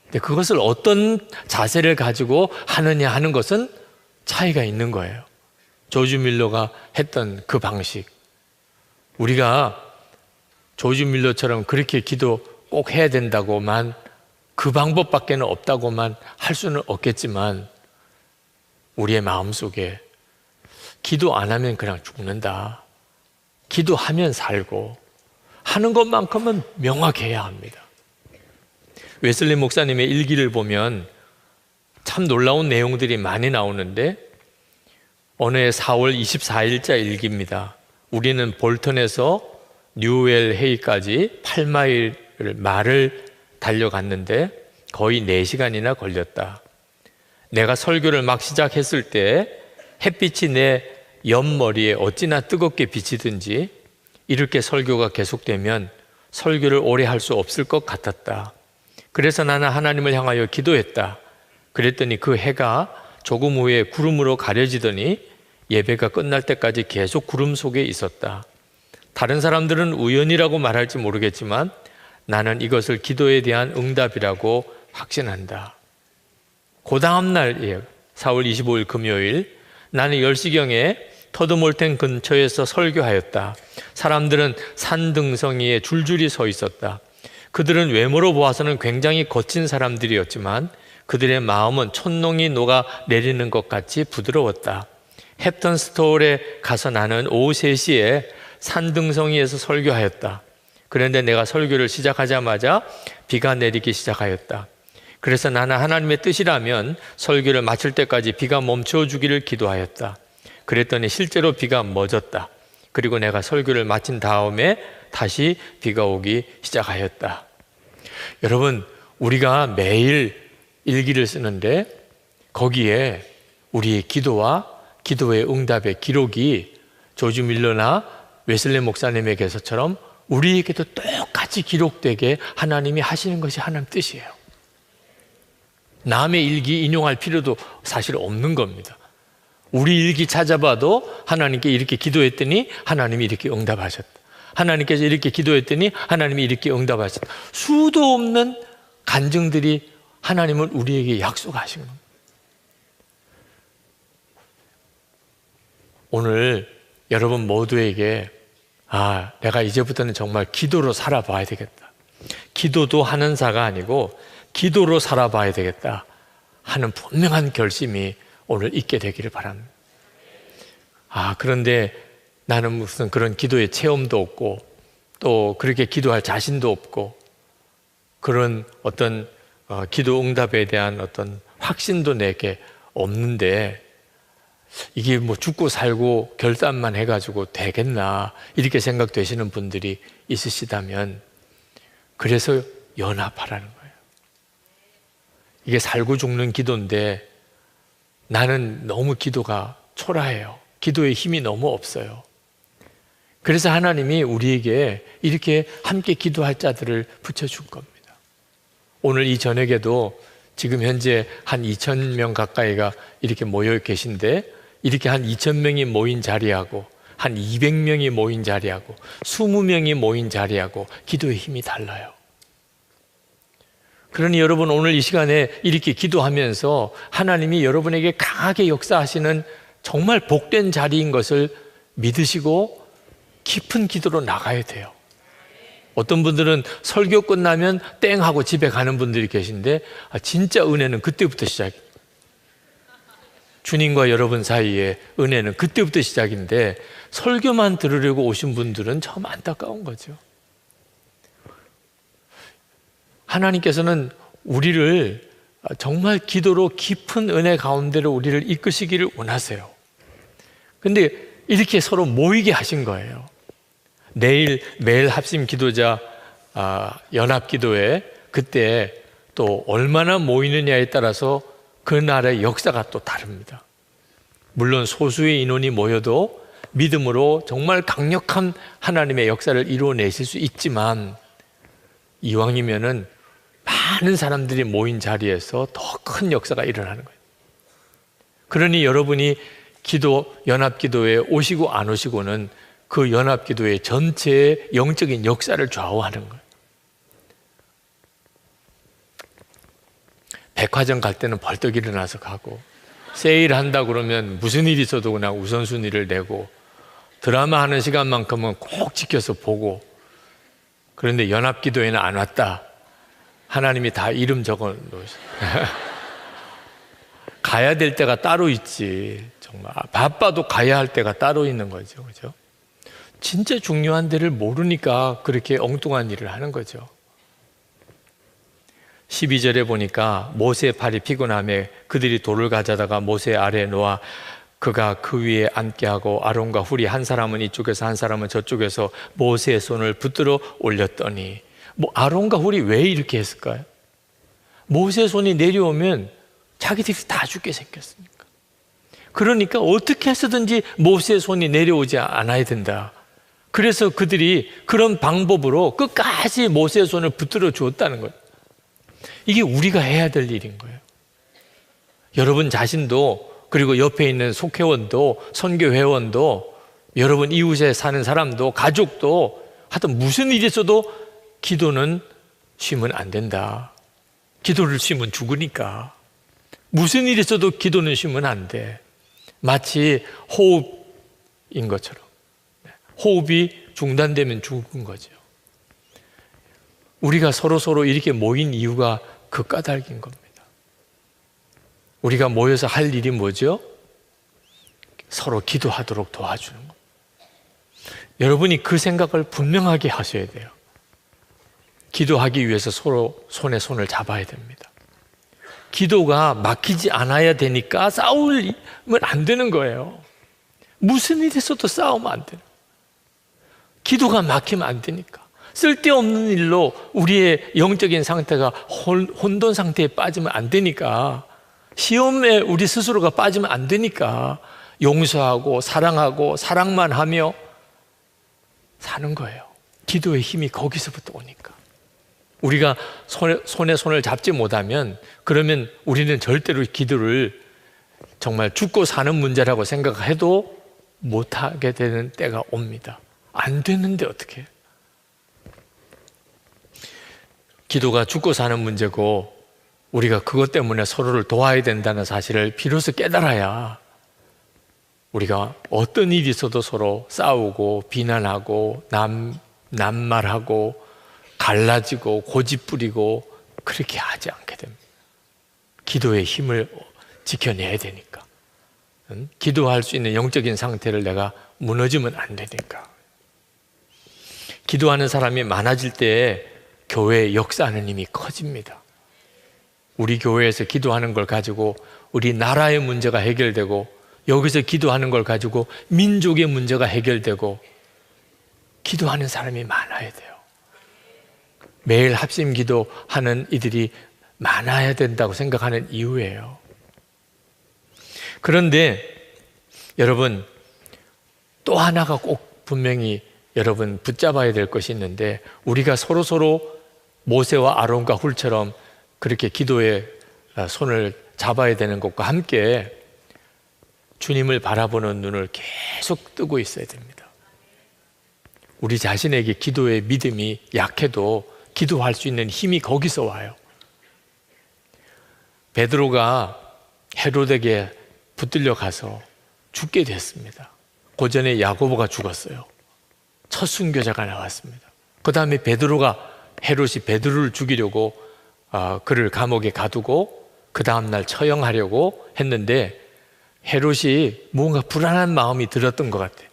근데 그것을 어떤 자세를 가지고 하느냐 하는 것은 차이가 있는 거예요. 조지 밀러가 했던 그 방식, 우리가 조지 밀러처럼 그렇게 기도 꼭 해야 된다고만 그 방법밖에는 없다고만 할 수는 없겠지만 우리의 마음속에 기도 안 하면 그냥 죽는다. 기도하면 살고 하는 것만큼은 명확해야 합니다. 웨슬리 목사님의 일기를 보면 참 놀라운 내용들이 많이 나오는데 어느 해 4월 24일자 일기입니다. 우리는 볼턴에서 뉴웰 헤이까지 8마일을 말을 달려갔는데 거의 4시간이나 걸렸다. 내가 설교를 막 시작했을 때 햇빛이 내 옆머리에 어찌나 뜨겁게 비치든지 이렇게 설교가 계속되면 설교를 오래 할 수 없을 것 같았다. 그래서 나는 하나님을 향하여 기도했다. 그랬더니 그 해가 조금 후에 구름으로 가려지더니 예배가 끝날 때까지 계속 구름 속에 있었다. 다른 사람들은 우연이라고 말할지 모르겠지만 나는 이것을 기도에 대한 응답이라고 확신한다. 그 다음 날이에요. 4월 25일 금요일 나는 10시경에 터드몰텐 근처에서 설교하였다. 사람들은 산등성이에 줄줄이 서 있었다. 그들은 외모로 보아서는 굉장히 거친 사람들이었지만 그들의 마음은 촛농이 녹아 내리는 것 같이 부드러웠다. 햅턴 스토어에 가서 나는 오후 3시에 산등성이에서 설교하였다. 그런데 내가 설교를 시작하자마자 비가 내리기 시작하였다. 그래서 나는 하나님의 뜻이라면 설교를 마칠 때까지 비가 멈춰 주기를 기도하였다. 그랬더니 실제로 비가 멎었다. 그리고 내가 설교를 마친 다음에 다시 비가 오기 시작하였다. 여러분, 우리가 매일 일기를 쓰는데 거기에 우리의 기도와 기도의 응답의 기록이 조지 밀러나 웨슬리 목사님에게서처럼 우리에게도 똑같이 기록되게 하나님이 하시는 것이 하나님 뜻이에요. 남의 일기 인용할 필요도 사실 없는 겁니다. 우리 일기 찾아봐도 하나님께 이렇게 기도했더니 하나님이 이렇게 응답하셨다. 하나님께서 이렇게 기도했더니 하나님이 이렇게 응답하셨다. 수도 없는 간증들이 하나님은 우리에게 약속하시는 겁니다. 오늘 여러분 모두에게 내가 이제부터는 정말 기도로 살아봐야 되겠다. 기도도 하는 자가 아니고 기도로 살아봐야 되겠다 하는 분명한 결심이 오늘 있게 되기를 바랍니다. 그런데 나는 무슨 그런 기도의 체험도 없고 또 그렇게 기도할 자신도 없고 그런 어떤 기도 응답에 대한 어떤 확신도 내게 없는데 이게 뭐 죽고 살고 결단만 해가지고 되겠나 이렇게 생각되시는 분들이 있으시다면 그래서 연합하라는 거예요. 이게 살고 죽는 기도인데 나는 너무 기도가 초라해요. 기도의 힘이 너무 없어요. 그래서 하나님이 우리에게 이렇게 함께 기도할 자들을 붙여준 겁니다. 오늘 이 저녁에도 지금 현재 한 2,000명 가까이가 이렇게 모여 계신데 이렇게 한 2,000명이 모인 자리하고 한 200명이 모인 자리하고 20명이 모인 자리하고 기도의 힘이 달라요. 그러니 여러분 오늘 이 시간에 이렇게 기도하면서 하나님이 여러분에게 강하게 역사하시는 정말 복된 자리인 것을 믿으시고 깊은 기도로 나가야 돼요. 어떤 분들은 설교 끝나면 땡 하고 집에 가는 분들이 계신데 진짜 은혜는 그때부터 시작이에요. 주님과 여러분 사이에 은혜는 그때부터 시작인데 설교만 들으려고 오신 분들은 참 안타까운 거죠. 하나님께서는 우리를 정말 기도로 깊은 은혜 가운데로 우리를 이끄시기를 원하세요. 근데 이렇게 서로 모이게 하신 거예요. 내일 매일 합심 기도자 연합 기도회 그때 또 얼마나 모이느냐에 따라서 그날의 역사가 또 다릅니다. 물론 소수의 인원이 모여도 믿음으로 정말 강력한 하나님의 역사를 이루어내실 수 있지만 이왕이면은 많은 사람들이 모인 자리에서 더 큰 역사가 일어나는 거예요. 그러니 여러분이 연합기도에 오시고 안 오시고는 그 연합기도의 전체의 영적인 역사를 좌우하는 거예요. 백화점 갈 때는 벌떡 일어나서 가고 세일한다 그러면 무슨 일이 있어도 그냥 우선순위를 내고 드라마 하는 시간만큼은 꼭 지켜서 보고 그런데 연합기도에는 안 왔다 하나님이 다 이름 적어 놓으셨어요. 가야 될 때가 따로 있지. 정말 바빠도 가야 할 때가 따로 있는 거죠. 그죠? 진짜 중요한 데를 모르니까 그렇게 엉뚱한 일을 하는 거죠. 12절에 보니까 모세의 팔이 피곤하며 그들이 돌을 가져다가 모세 아래에 놓아 그가 그 위에 앉게 하고 아론과 훌이 한 사람은 이쪽에서 한 사람은 저쪽에서 모세의 손을 붙들어 올렸더니, 아론과 훌이 왜 이렇게 했을까요? 모세의 손이 내려오면 자기들이 다 죽게 생겼으니까. 그러니까 어떻게 해서든지 모세의 손이 내려오지 않아야 된다. 그래서 그들이 그런 방법으로 끝까지 모세의 손을 붙들어 주었다는 거예요. 이게 우리가 해야 될 일인 거예요. 여러분 자신도, 그리고 옆에 있는 속회원도, 선교회원도, 여러분 이웃에 사는 사람도, 가족도, 하여튼 무슨 일이 있어도 기도는 쉬면 안 된다. 기도를 쉬면 죽으니까. 무슨 일이 있어도 기도는 쉬면 안 돼. 마치 호흡인 것처럼. 호흡이 중단되면 죽은 거죠. 우리가 서로 이렇게 모인 이유가 그 까닭인 겁니다. 우리가 모여서 할 일이 뭐죠? 서로 기도하도록 도와주는 겁니다. 여러분이 그 생각을 분명하게 하셔야 돼요. 기도하기 위해서 서로 손에 손을 잡아야 됩니다. 기도가 막히지 않아야 되니까 싸우면 안 되는 거예요. 무슨 일이 있어도 싸우면 안 돼요. 기도가 막히면 안 되니까. 쓸데없는 일로 우리의 영적인 상태가 혼돈 상태에 빠지면 안 되니까, 시험에 우리 스스로가 빠지면 안 되니까 용서하고 사랑하고 사랑만 하며 사는 거예요. 기도의 힘이 거기서부터 오니까. 우리가 손에 손을 잡지 못하면, 그러면 우리는 절대로 기도를 정말 죽고 사는 문제라고 생각해도 못하게 되는 때가 옵니다. 안 되는데 어떻게 해요? 기도가 죽고 사는 문제고 우리가 그것 때문에 서로를 도와야 된다는 사실을 비로소 깨달아야 우리가 어떤 일이 있어도 서로 싸우고 비난하고 남말하고 갈라지고 고집부리고 그렇게 하지 않게 됩니다. 기도의 힘을 지켜내야 되니까. 기도할 수 있는 영적인 상태를 내가 무너지면 안 되니까. 기도하는 사람이 많아질 때 교회의 역사하는 힘이 커집니다. 우리 교회에서 기도하는 걸 가지고 우리 나라의 문제가 해결되고, 여기서 기도하는 걸 가지고 민족의 문제가 해결되고, 기도하는 사람이 많아야 돼요. 매일 합심 기도하는 이들이 많아야 된다고 생각하는 이유예요. 그런데 여러분, 또 하나가 꼭 분명히 여러분 붙잡아야 될 것이 있는데, 우리가 서로 모세와 아론과 훌처럼 그렇게 기도에 손을 잡아야 되는 것과 함께 주님을 바라보는 눈을 계속 뜨고 있어야 됩니다. 우리 자신에게 기도의 믿음이 약해도 기도할 수 있는 힘이 거기서 와요. 베드로가 헤롯에게 붙들려 가서 죽게 됐습니다. 그 전에 야고보가 죽었어요. 첫 순교자가 나왔습니다. 그 다음에 베드로가, 헤롯이 베드로를 죽이려고 그를 감옥에 가두고 그 다음날 처형하려고 했는데, 헤롯이 뭔가 불안한 마음이 들었던 것 같아요.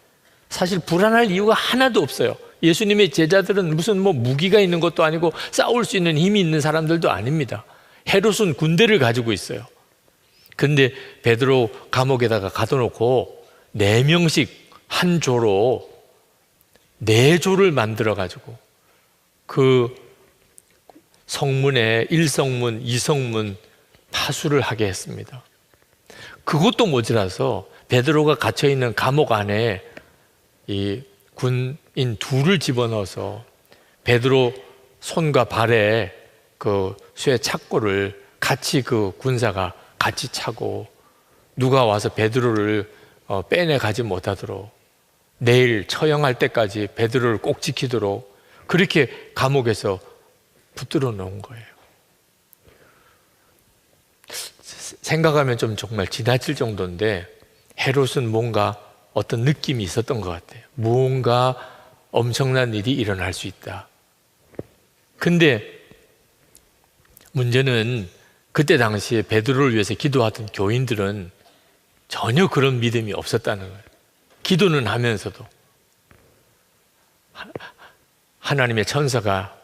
사실 불안할 이유가 하나도 없어요. 예수님의 제자들은 무슨 무기가 있는 것도 아니고 싸울 수 있는 힘이 있는 사람들도 아닙니다. 헤롯은 군대를 가지고 있어요. 근데 베드로 감옥에다가 가둬놓고 4명씩 한 조로 4조를 만들어 가지고 그 성문에 1성문, 2성문 파수를 하게 했습니다. 그것도 모자라서 베드로가 갇혀있는 감옥 안에 이 군인 2를 집어넣어서 베드로 손과 발에 그 쇠 착고를 같이 그 군사가 같이 차고, 누가 와서 베드로를 빼내 가지 못하도록, 내일 처형할 때까지 베드로를 꼭 지키도록 그렇게 감옥에서 붙들어 놓은 거예요. 생각하면 좀 정말 지나칠 정도인데, 헤롯은 뭔가 어떤 느낌이 있었던 것 같아요. 무언가 엄청난 일이 일어날 수 있다. 근데 문제는 그때 당시에 베드로를 위해서 기도하던 교인들은 전혀 그런 믿음이 없었다는 거예요. 기도는 하면서도 하나님의 천사가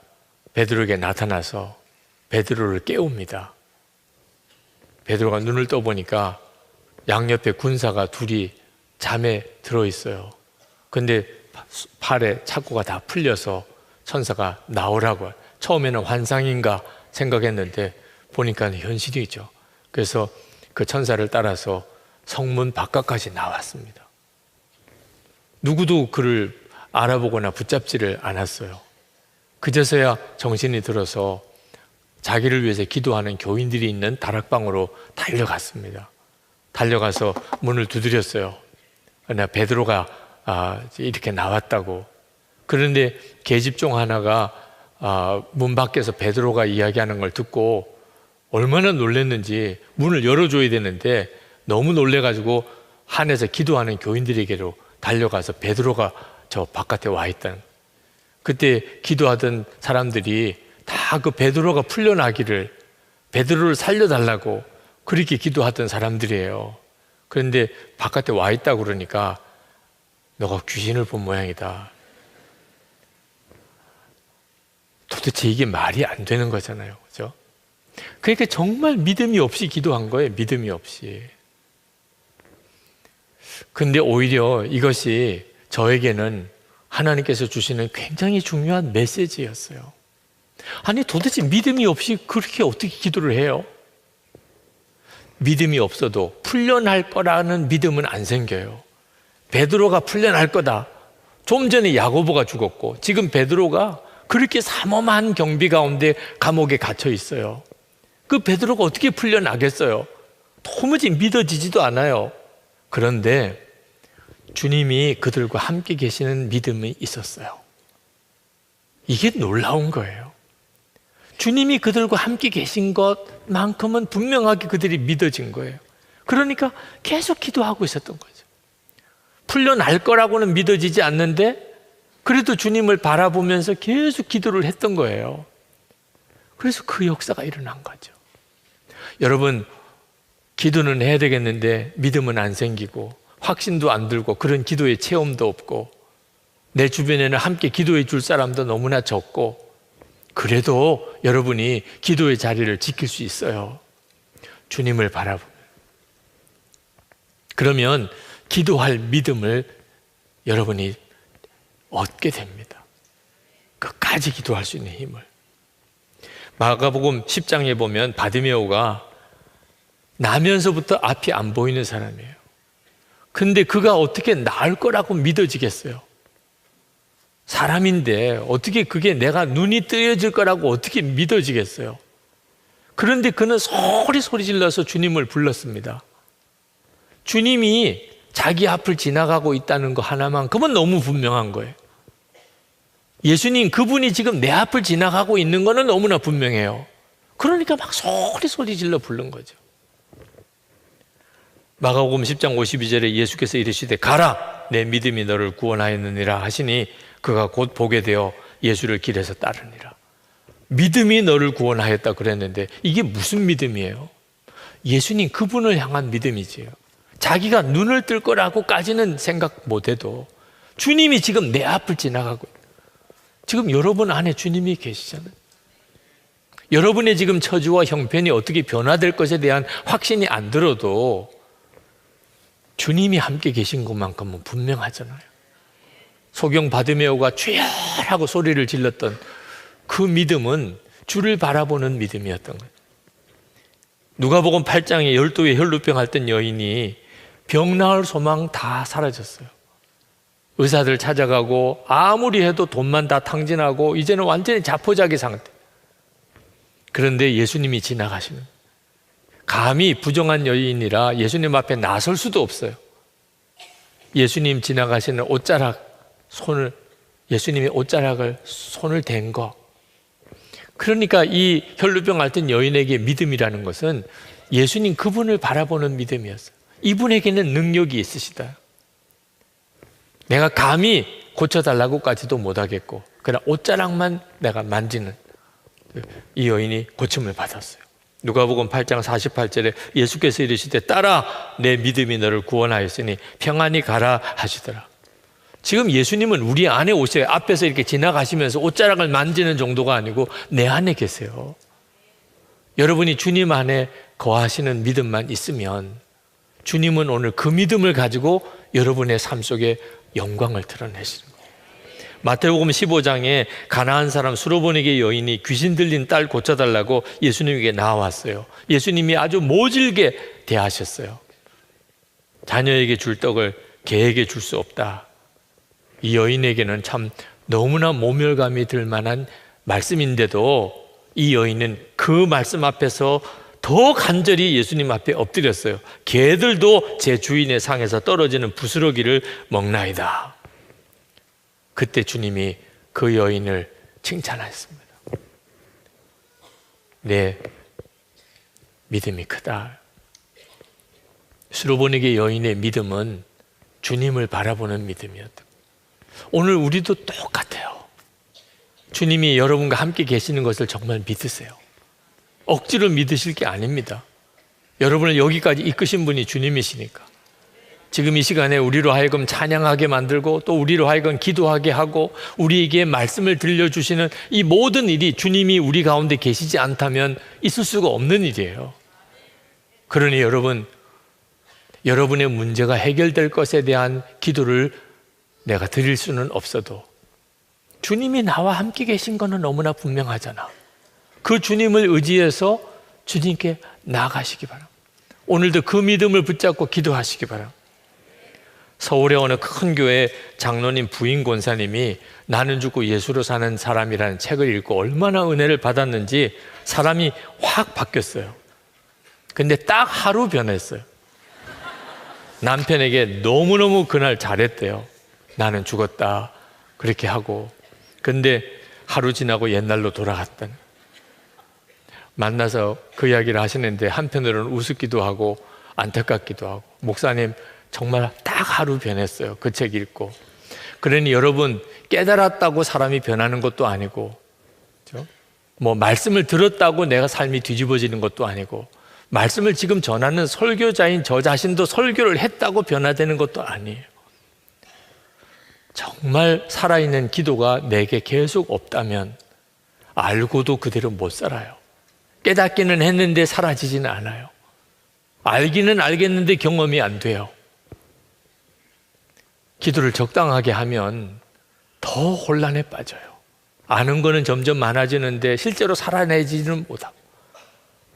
베드로에게 나타나서 베드로를 깨웁니다. 베드로가 눈을 떠보니까 양옆에 군사가 둘이 잠에 들어있어요. 근데 팔에 착고가 다 풀려서 천사가 나오라고. 처음에는 환상인가 생각했는데 보니까 현실이죠. 그래서 그 천사를 따라서 성문 바깥까지 나왔습니다. 누구도 그를 알아보거나 붙잡지를 않았어요. 그제서야 정신이 들어서 자기를 위해서 기도하는 교인들이 있는 다락방으로 달려갔습니다. 달려가서 문을 두드렸어요. 베드로가 이렇게 나왔다고. 그런데 계집종 하나가 문 밖에서 베드로가 이야기하는 걸 듣고 얼마나 놀랐는지 문을 열어줘야 되는데 너무 놀래가지고 한에서 기도하는 교인들에게로 달려가서 베드로가 저 바깥에 와 있다는. 그때 기도하던 사람들이 다 그 베드로가 풀려나기를, 베드로를 살려달라고 그렇게 기도하던 사람들이에요. 그런데 바깥에 와 있다고 그러니까 너가 귀신을 본 모양이다. 도대체 이게 말이 안 되는 거잖아요. 그죠? 그러니까 정말 믿음이 없이 기도한 거예요. 믿음이 없이. 근데 오히려 이것이 저에게는 하나님께서 주시는 굉장히 중요한 메시지였어요. 아니 도대체 믿음이 없이 그렇게 어떻게 기도를 해요? 믿음이 없어도 풀려날 거라는 믿음은 안 생겨요. 베드로가 풀려날 거다. 좀 전에 야고보가 죽었고 지금 베드로가 그렇게 삼엄한 경비 가운데 감옥에 갇혀 있어요. 그 베드로가 어떻게 풀려나겠어요? 도무지 믿어지지도 않아요. 그런데 주님이 그들과 함께 계시는 믿음이 있었어요. 이게 놀라운 거예요. 주님이 그들과 함께 계신 것만큼은 분명하게 그들이 믿어진 거예요. 그러니까 계속 기도하고 있었던 거죠. 풀려날 거라고는 믿어지지 않는데 그래도 주님을 바라보면서 계속 기도를 했던 거예요. 그래서 그 역사가 일어난 거죠. 여러분, 기도는 해야 되겠는데 믿음은 안 생기고 확신도 안 들고 그런 기도의 체험도 없고 내 주변에는 함께 기도해 줄 사람도 너무나 적고 그래도 여러분이 기도의 자리를 지킬 수 있어요. 주님을 바라보면. 그러면 기도할 믿음을 여러분이 얻게 됩니다. 끝까지 기도할 수 있는 힘을. 마가복음 10장에 보면 바디메오가 나면서부터 앞이 안 보이는 사람이에요. 근데 그가 어떻게 나을 거라고 믿어지겠어요? 사람인데 어떻게 그게 내가 눈이 뜨여질 거라고 어떻게 믿어지겠어요? 그런데 그는 소리 질러서 주님을 불렀습니다. 주님이 자기 앞을 지나가고 있다는 거 하나만큼은 너무 분명한 거예요. 예수님, 그분이 지금 내 앞을 지나가고 있는 거는 너무나 분명해요. 그러니까 막 소리 질러 부른 거죠. 마가복음 10장 52절에 예수께서 이르시되 가라, 내 믿음이 너를 구원하였느니라 하시니 그가 곧 보게 되어 예수를 길에서 따르니라. 믿음이 너를 구원하였다 그랬는데 이게 무슨 믿음이에요? 예수님 그분을 향한 믿음이지요. 자기가 눈을 뜰 거라고까지는 생각 못해도 주님이 지금 내 앞을 지나가고 있다. 지금 여러분 안에 주님이 계시잖아요. 여러분의 지금 처지와 형편이 어떻게 변화될 것에 대한 확신이 안 들어도 주님이 함께 계신 것만큼은 분명하잖아요. 소경 바디메오가 주여 하고 소리를 질렀던 그 믿음은 주를 바라보는 믿음이었던 거예요. 누가복음 8장에 12의 혈루병 앓던 여인이 병 나을 소망 다 사라졌어요. 의사들 찾아가고 아무리 해도 돈만 다 탕진하고 이제는 완전히 자포자기 상태. 그런데 예수님이 지나가시는, 감히 부정한 여인이라 예수님 앞에 나설 수도 없어요. 예수님 지나가시는 옷자락 손을, 예수님이 옷자락을 손을 댄 거. 그러니까 이 혈루병 앓던 여인에게 믿음이라는 것은 예수님 그분을 바라보는 믿음이었어요. 이분에게는 능력이 있으시다. 내가 감히 고쳐달라고까지도 못하겠고 그러나 옷자락만 내가 만지는, 이 여인이 고침을 받았어요. 누가복음 8장 48절에 예수께서 이르시되 딸아 내 믿음이 너를 구원하였으니 평안히 가라 하시더라. 지금 예수님은 우리 안에 오셔요. 앞에서 이렇게 지나가시면서 옷자락을 만지는 정도가 아니고 내 안에 계세요. 여러분이 주님 안에 거하시는 믿음만 있으면 주님은 오늘 그 믿음을 가지고 여러분의 삶 속에 영광을 드러내시는 거예요. 마태복음 15장에 가나안 사람 수로보니게 여인이 귀신 들린 딸 고쳐달라고 예수님에게 나왔어요. 예수님이 아주 모질게 대하셨어요. 자녀에게 줄 떡을 개에게 줄 수 없다. 이 여인에게는 참 너무나 모멸감이 들 만한 말씀인데도 이 여인은 그 말씀 앞에서 더 간절히 예수님 앞에 엎드렸어요. 개들도 제 주인의 상에서 떨어지는 부스러기를 먹나이다. 그때 주님이 그 여인을 칭찬하셨습니다. 내 믿음이 크다. 수로보니게 여인의 믿음은 주님을 바라보는 믿음이었다. 오늘 우리도 똑같아요. 주님이 여러분과 함께 계시는 것을 정말 믿으세요. 억지로 믿으실 게 아닙니다. 여러분을 여기까지 이끄신 분이 주님이시니까. 지금 이 시간에 우리로 하여금 찬양하게 만들고 또 우리로 하여금 기도하게 하고 우리에게 말씀을 들려주시는 이 모든 일이 주님이 우리 가운데 계시지 않다면 있을 수가 없는 일이에요. 그러니 여러분, 여러분의 문제가 해결될 것에 대한 기도를 내가 드릴 수는 없어도 주님이 나와 함께 계신 거는 너무나 분명하잖아. 그 주님을 의지해서 주님께 나아가시기 바랍니다. 오늘도 그 믿음을 붙잡고 기도하시기 바랍니다. 서울의 어느 큰 교회 장로님 부인 권사님이 나는 죽고 예수로 사는 사람이라는 책을 읽고 얼마나 은혜를 받았는지 사람이 확 바뀌었어요. 근데 딱 하루 변했어요. 남편에게 너무너무 그날 잘했대요. 나는 죽었다 그렇게 하고. 근데 하루 지나고 옛날로 돌아갔던. 만나서 그 이야기를 하시는데 한편으로는 우습기도 하고 안타깝기도 하고, 목사님 정말 딱 하루 변했어요. 그 책 읽고. 그러니 여러분, 깨달았다고 사람이 변하는 것도 아니고, 그렇죠? 뭐 말씀을 들었다고 내가 삶이 뒤집어지는 것도 아니고, 말씀을 지금 전하는 설교자인 저 자신도 설교를 했다고 변화되는 것도 아니에요. 정말 살아있는 기도가 내게 계속 없다면 알고도 그대로 못 살아요. 깨닫기는 했는데 사라지지는 않아요. 알기는 알겠는데 경험이 안 돼요. 기도를 적당하게 하면 더 혼란에 빠져요. 아는 거는 점점 많아지는데 실제로 살아내지는 못하고,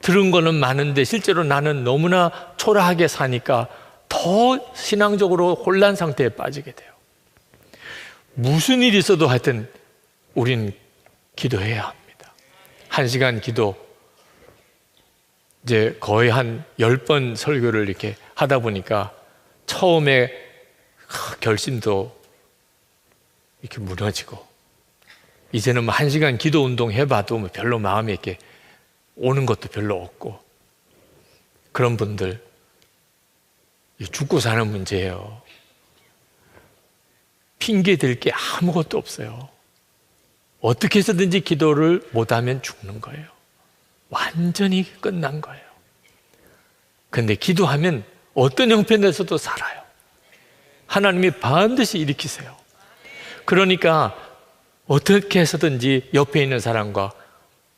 들은 거는 많은데 실제로 나는 너무나 초라하게 사니까 더 신앙적으로 혼란 상태에 빠지게 돼요. 무슨 일이 있어도 하여튼 우린 기도해야 합니다. 1시간 기도, 이제 거의 한 10번 설교를 이렇게 하다 보니까 처음에 결심도 이렇게 무너지고, 이제는 뭐 1시간 기도 운동 해봐도 뭐 별로 마음에 이렇게 오는 것도 별로 없고, 그런 분들 죽고 사는 문제예요. 핑계 댈 게 아무것도 없어요. 어떻게 해서든지 기도를 못하면 죽는 거예요. 완전히 끝난 거예요. 근데 기도하면 어떤 형편에서도 살아요. 하나님이 반드시 일으키세요. 그러니까 어떻게 해서든지 옆에 있는 사람과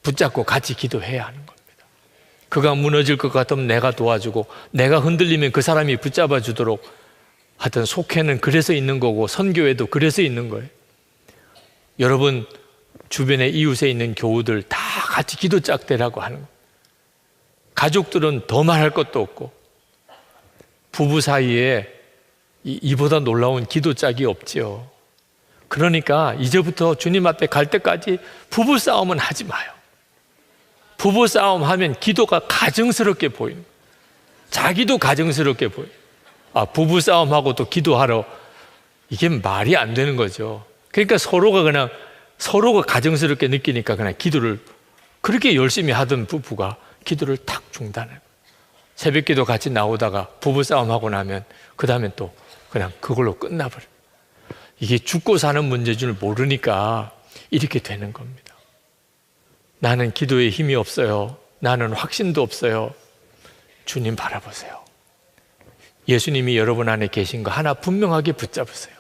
붙잡고 같이 기도해야 하는 겁니다. 그가 무너질 것 같으면 내가 도와주고, 내가 흔들리면 그 사람이 붙잡아 주도록. 하여튼 속회는 그래서 있는 거고, 선교회도 그래서 있는 거예요. 여러분 주변에 이웃에 있는 교우들 다 같이 기도 짝대라고 하는 거예요. 가족들은 더 말할 것도 없고, 부부 사이에 이보다 놀라운 기도 짝이 없지요. 그러니까 이제부터 주님 앞에 갈 때까지 부부 싸움은 하지 마요. 부부 싸움 하면 기도가 가증스럽게 보이는 거예요. 자기도 가증스럽게 보여요. 부부 싸움하고 또 기도하러, 이게 말이 안 되는 거죠. 그러니까 서로가 가증스럽게 느끼니까 그냥 기도를, 그렇게 열심히 하던 부부가 기도를 탁 중단해요. 새벽 기도 같이 나오다가 부부 싸움하고 나면 그 다음에 또 그냥 그걸로 끝나버려요. 이게 죽고 사는 문제인 줄 모르니까 이렇게 되는 겁니다. 나는 기도에 힘이 없어요. 나는 확신도 없어요. 주님 바라보세요. 예수님이 여러분 안에 계신 거 하나 분명하게 붙잡으세요.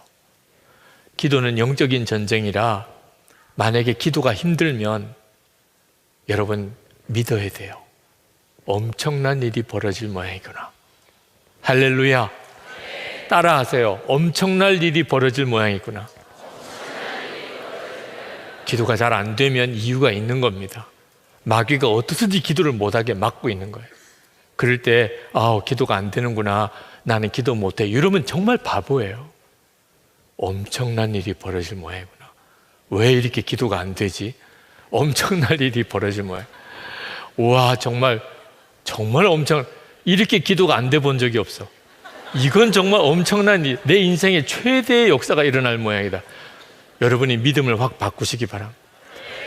기도는 영적인 전쟁이라 만약에 기도가 힘들면 여러분 믿어야 돼요. 엄청난 일이 벌어질 모양이구나. 할렐루야. 따라하세요. 엄청난 일이 벌어질 모양이구나. 기도가 잘 안 되면 이유가 있는 겁니다. 마귀가 어떻게든지 기도를 못하게 막고 있는 거예요. 그럴 때 기도가 안 되는구나, 나는 기도 못해, 이러면 정말 바보예요. 엄청난 일이 벌어질 모양이구나. 왜 이렇게 기도가 안 되지? 엄청난 일이 벌어질 모양. 우와, 정말 이렇게 기도가 안 돼 본 적이 없어. 이건 정말 엄청난 일, 내 인생의 최대의 역사가 일어날 모양이다. 여러분이 믿음을 확 바꾸시기 바랍니다.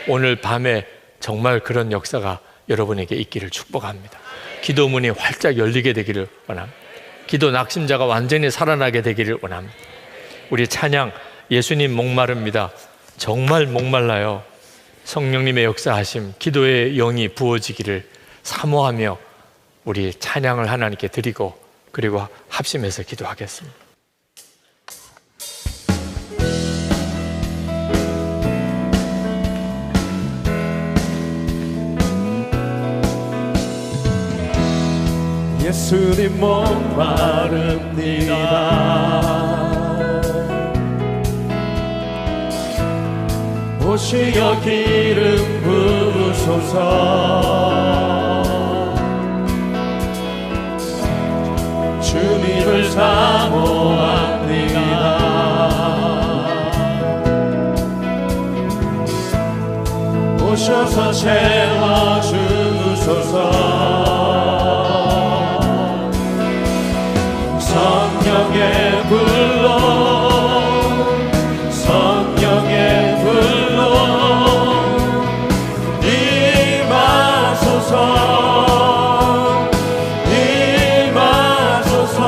오늘 밤에 정말 그런 역사가 여러분에게 있기를 축복합니다. 기도문이 활짝 열리게 되기를 원합니다. 기도 낙심자가 완전히 살아나게 되기를 원합니다. 우리 찬양, 예수님 목마릅니다. 정말 목말라요. 성령님의 역사하심, 기도의 영이 부어지기를 사모하며 우리 찬양을 하나님께 드리고 그리고 합심해서 기도하겠습니다. 예수님 목마릅니다. 오시어 기름 부으소서. 주님을 사모합니다. 오셔서 채워주소서. 성령의 불로, 성령의 불로 임하소서, 임하소서.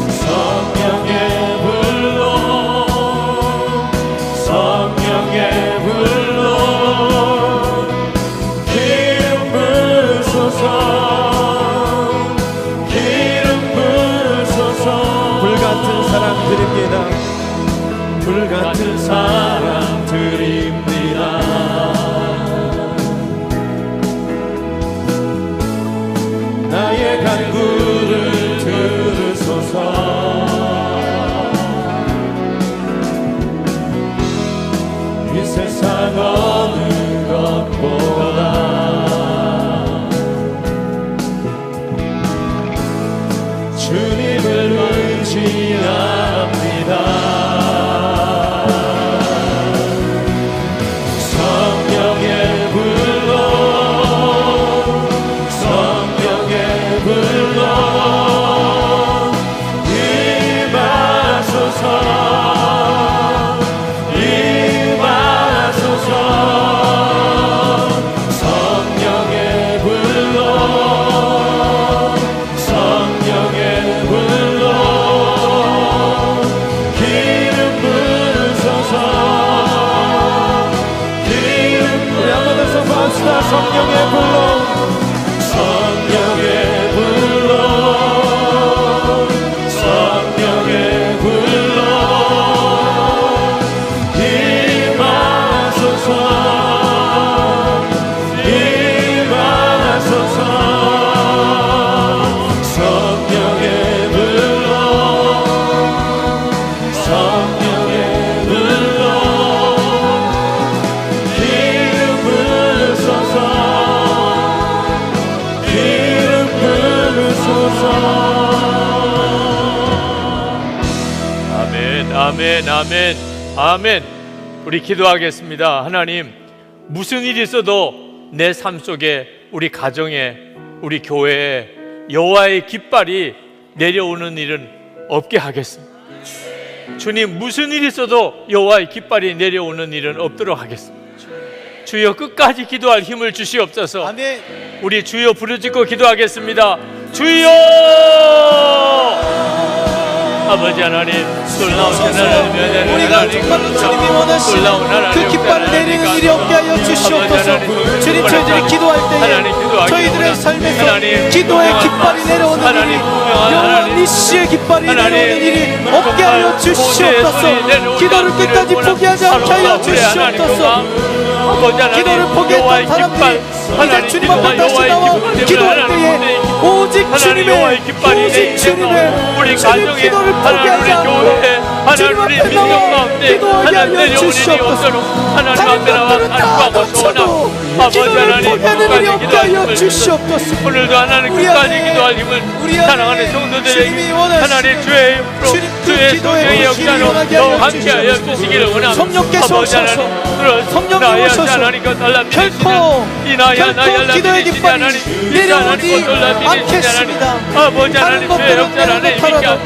성령의 불로, 성령의 불로 기름 부으소서. 불같은 사랑 드립니다. 불같은 사랑 드립니다. 나의 간구를 들으소서. 이 세상 어느 것보다 주님을 의지합니다. 성령의 불로, 성령의 불로 임하소서, 임하소서. 성령의 불로, 성령의 불로 기름 부으소서. 기름 우리 한번 더 선포합시다. 성령의 불로, 성령의 불로, 성령의 불로 임하소서, 임하소서. 성령의 불로, 성령의 불로 기름 부으소서, 기름 부으소서. 아멘, 아멘, 아멘, 아멘. 우리 기도하겠습니다. 하나님, 무슨 일이 있어도 내 삶 속에, 우리 가정에, 우리 교회에 여호와의 깃발이 내려오는 일은 없게 하겠습니다. 주님, 무슨 일이 있어도 여호와의 깃발이 내려오는 일은 없도록 하겠습니다. 주여, 끝까지 기도할 힘을 주시옵소서. 아멘. 우리 주여 부르짖고 기도하겠습니다. 주여! 아버지 하나님 놀라운 하나님 우리가 정말로 주님이 원하시는 그 깃발을 내리는 일이 없게 하여 주시옵소서. 주님, 저희들이 기도할 때에 저희들의 삶에서 기도의 깃발이 내려오는 일이, 영원 니시의 깃발이 내려오는 일이 없게 하여 주시옵소서. 기도를 끝까지 포기하지 않게 하여 주시옵소서. 기도를 포기했던 사람들이 이제 주님 앞에 다시 나와 기도할 때에 오직 주님의 주님 기도를 포기하지 않고 주님 앞에 나와 기도하게 하여 주시옵소서. 다른 것들은 다 놓쳐도 기도를 포기하는 일이 없게 하여 주시옵소서. 오늘도 하나님 끝까지 기도할 힘을 사랑하는 성도들에게 하나님 주의 성령의 역사로 더 함께하여 주시기를 원합니다. 성령께서 오셔서 성령이 오셔서 결코 기도의 깃발이 내려오지 않겠습니다. 다른 것들은 내려놓더라도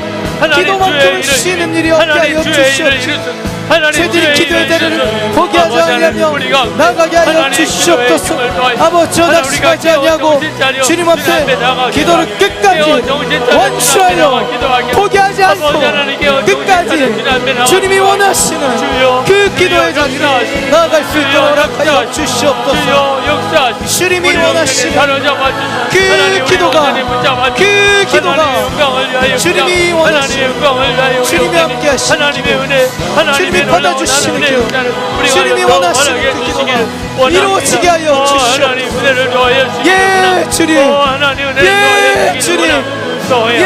기도만큼은 쉬는 일이 없게 하여 주시옵소서. 저희들이 기도의 대를 포기하지 않으며 나가게 하여 주시옵소서. 아버지, 낚시하지 아니하고 주님 앞에 기도를 끝까지 완수하여 포기하지 않고 끝까지 주님이 원하시는 그 기도의 자리로 나아갈 수 있도록 허락하여 주시옵소서. 주님이 원하시는 그 기도가 주님이 원하시는 주님이 함께 하시는 기도, 주님이 받아주시는 기도, 주님이 원하시는 그 기도가 이루어지게 하여 주시옵소서. 예 주님, 예 주님, 예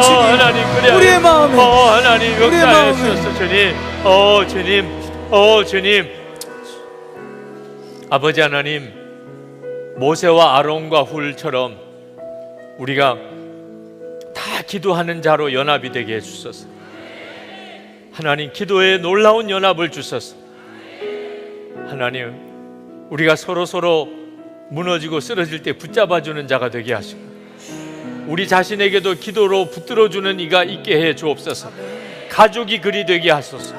주님, 우리의 마음에 우리의 마음에 주님, 아버지 하나님, 모세와 아론과 훌처럼 우리가 다 기도하는 자로 연합이 되게 해주소서. 하나님, 기도에 놀라운 연합을 주소서. 하나님, 우리가 서로 무너지고 쓰러질 때 붙잡아주는 자가 되게 하시고, 우리 자신에게도 기도로 붙들어주는 이가 있게 해 주옵소서. 가족이 그리 되게 하소서.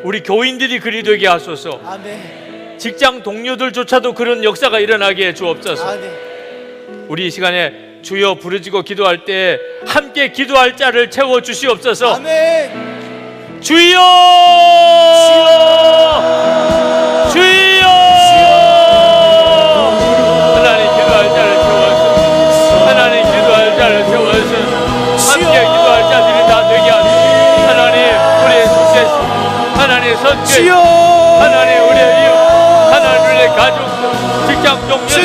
우리 교인들이 그리 되게 하소서. 직장 동료들조차도 그런 역사가 일어나게 해 주옵소서. 우리 이 시간에 주여 부르짖고 기도할 때 함께 기도할 자를 채워 주시옵소서. 주여, 주여, 하나님 기도할 자를 채워서, 하나님 기도할 자를 채워서 함께 기도할 자들이 다 되게 하소서. 하나님, 우리의 속죄, 하나님 선죄, 하나님 우리의 이웃, 하나님 우리의 가족, 직장 동료들,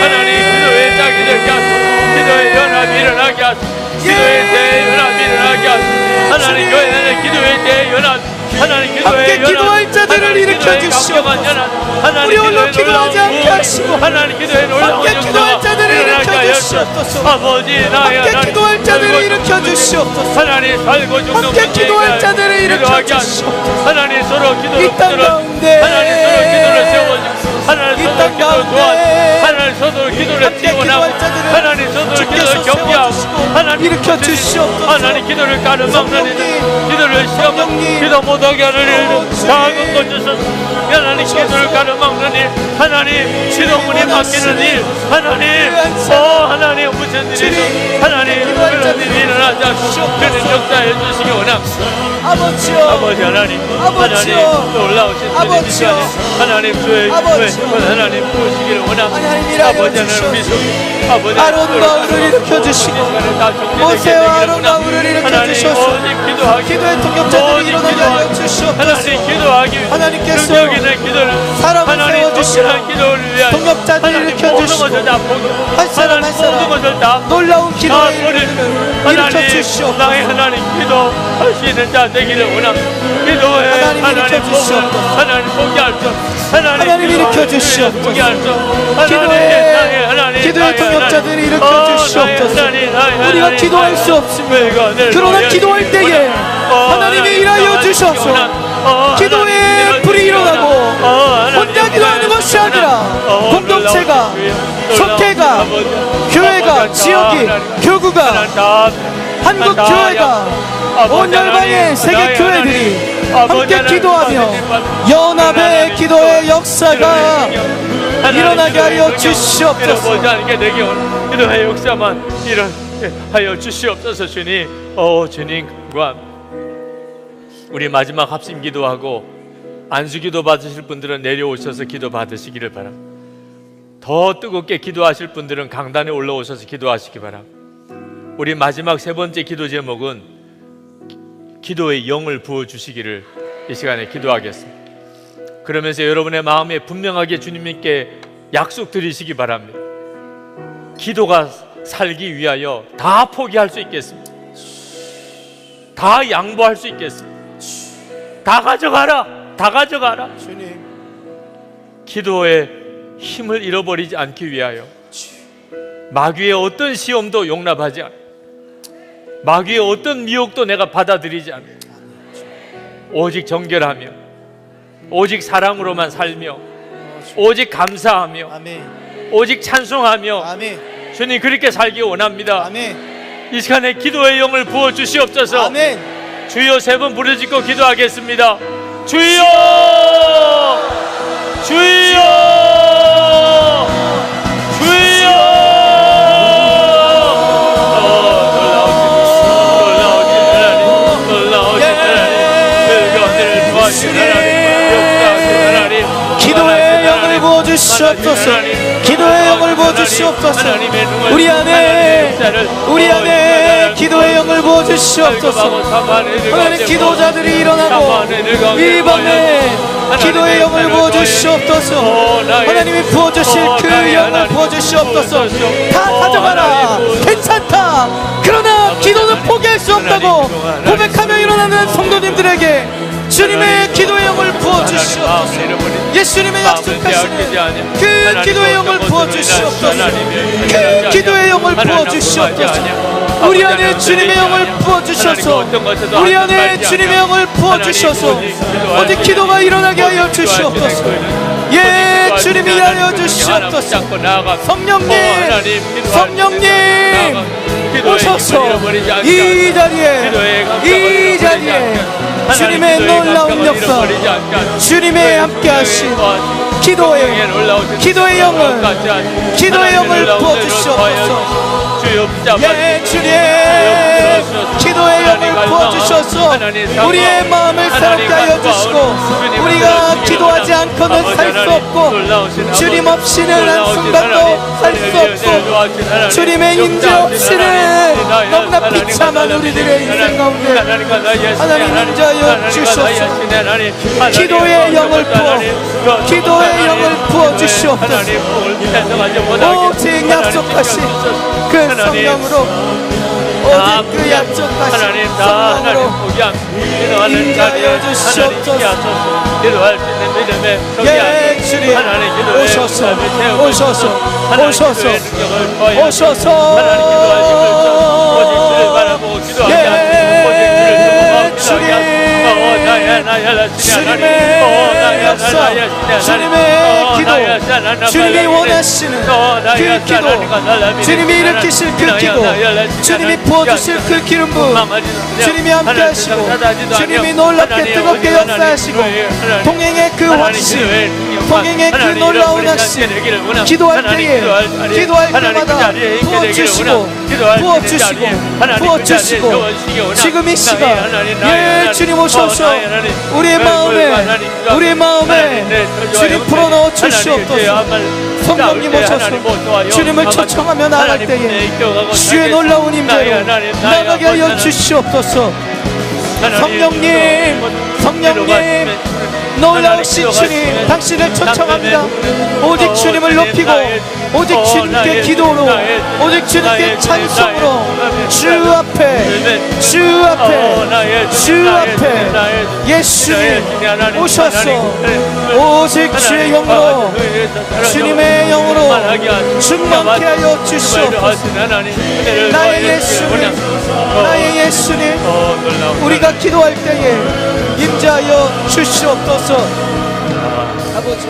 하나님 기도의 짝이 되게 하소서. 기도의 연합이 일어나게 하소서. 기도의 대연합이 일어나게 하소서. 하나님 교회 안에 기도의 대연합, 하나님 기도의 함께 기도할 자들을 일으켜 주시옵소서. 우리 홀로 기도하지 않게 하시고 하나님 기도의 놀라운 함께 기도할 자들을 일으켜 주시옵소서. 아버지, 나의 함께 기도할 자들을 일으켜 주시옵소서. 하나님 살고 죽는 함께 기도할 자들을 일으켜 주시옵소서. 하나님 서로 기도를 이 땅 가운데 하나님 서로 기도를 세워주고, 하나님 서로 기도를 도와주고, 하나님 서로 기도를 지원하고, 하나님 서로 기도를 격려하고, 하나님 일으켜 주시옵소서. 하나님 기도를 가르막는 일, 기도를 시험하고 기도 못하게 하는 일 작은 것 주소서. 하나님 기도를 가르막는 일, 하나님 기도문이 막히는 일, 하나님 하나님 무슨 일이든 하나님 그런 일이 일어나지 않고 그런 역사해 주시기 원합니다. 아버지 하나님, 하나님 놀라우신 주님 이 시간에 하나님 주의 하나님 부으시기를 원합니다. 아버지 하나님 우리 속에 아버지 아론과 울을 일으켜 주시고 모세와 아론과 울을 일으켜 주셔서 기도의 통역자들이 일어나게 하여 주시옵소서. 하나님께서 사람을 세워주시고 통역자들을 일으켜 주시고 한 사람 한 사람 놀라운 기도를 일으켜 주시옵소서. 하나님 기도하시는 자 되기를 원합니다. 기도에 하나님 주시옵소서. 하나님 포기할 수, 하나님 일으켜 주시옵소서. 포기할 수, 기도의 통역자들이 일으켜 주시옵소서. 우리가 기도할 수 없습니다. 그러나 기도할 때에 하나님이 일하여 주셔서 기도의 불이 일어나고 혼자 기도하는 것이 아니라 공동체가, 속회가, 교회가, 지역이, 교구가, 한국 교회가, 온 열방의 세계 교회들이 함께 기도하며 연합의 기도의 역사가 일어나게 하여 주시옵소서. 기도의 역사만 하여 주시옵소서. 주님, 주님 감관. 우리 마지막 합심 기도하고 안수기도 받으실 분들은 내려오셔서 기도 받으시기를 바랍니다. 더 뜨겁게 기도하실 분들은 강단에 올라오셔서 기도하시기 바랍니다. 우리 마지막 세 번째 기도 제목은 기도의 영을 부어주시기를 이 시간에 기도하겠습니다. 그러면서 여러분의 마음에 분명하게 주님께 약속드리시기 바랍니다. 기도가 살기 위하여 다 포기할 수 있겠습니다. 다 양보할 수 있겠습니다. 다 가져가라, 다 가져가라. 주님, 기도의 힘을 잃어버리지 않기 위하여 마귀의 어떤 시험도 용납하지 않고 마귀의 어떤 미혹도 내가 받아들이지 않고 오직 정결하며 오직 사랑으로만 살며 오직 감사하며 아멘, 오직 찬송하며 아멘, 주님 그렇게 살기 원합니다. 아멘, 이 시간에 기도의 영을 부어 주시옵소서. 아멘. 주여 세 번 부르짖고 기도하겠습니다. 주여, 주여, 주여. 놀라우신 하나님, 도와주신 하나님, 역사하신 하나님, 기도의 영을 부어주시옵소서. 기도의 영을 부어주시옵소서. 우리 안에 기도의 영을 부어주시옵소서. 하나님, 기도자들이 일어나고 이 밤에 기도의 영을 부어주시옵소서. 하나님이 부어주실 그 영을 부어주시옵소서. 다 가져가라, 괜찮다. 그러나 기도는 포기할 수 없다고 고백하며 일어나는 성도님들에게 주님의 기도의 영을 부어주시옵소서. 예수님의 약속하시는 그 기도의 영을 부어주시옵소서. 그 기도의 영을 부어주시옵소서. 우리 안에 주님의 영을 부어주셔서 우리 안에 주님의 영을 부어주셔서 어디 기도가 일어나게 하여 주시옵소서. 예, 주님이 하여 주시옵소서. 성령님, 성령님 오셔서 이 자리에 주님의 놀라운 역사, 주님의 함께하신 기도의 영을 부어주시옵소서. 예, 주님 기도의 영을 부어주셔서 우리의 마음을 새롭게 하여 주시고 우리가 기도하지 않고는 살 수 없고 주님 없이는 한순간도 살 수 없고 주님의 임재 없이는 너무나 비참한 우리들의 인생 가운데 하나님 임재하여 주셔서 기도의 영을 부어주시옵소서. 오직 약속하신 그 성령으로 오직 그 약속하신 성령으로 임재하여 주시옵소서. 예, 주님 오셔서 예, 주님의 역사, 주님의 기도, 주님이 원하시는 그 기도, 주님이 일으키실 그 기도, 주님이 부어주실 그 기름 부음, 주님이 함께하시고 주님이 놀랍게 뜨겁게 역사하시고 동행의 그 확신, 동행의 그 놀라운 확신, 기도할 때에 기도할 때마다 부어주시고 지금 이 시간 예, 주님 오셔서 우리의 마음에 주님 불어넣어 주시옵소서. 성령님 오셔서 주님을 초청하며 나아갈 때에 주의 놀라운 임재로 나가게 하여 주시옵소서. 성령님 놀라우신 주님, 당신을 초청합니다. 오직 주님을 높이고 오직 주님께 기도로 오직 주님께 찬송으로 주 앞에 예수님 오셔서 오직 주의 영으로 주님의 영으로 충만케 하여 주시옵소서. 나의 예수님 우리가 기도할 때에 임재하여 주시옵소서. 아버지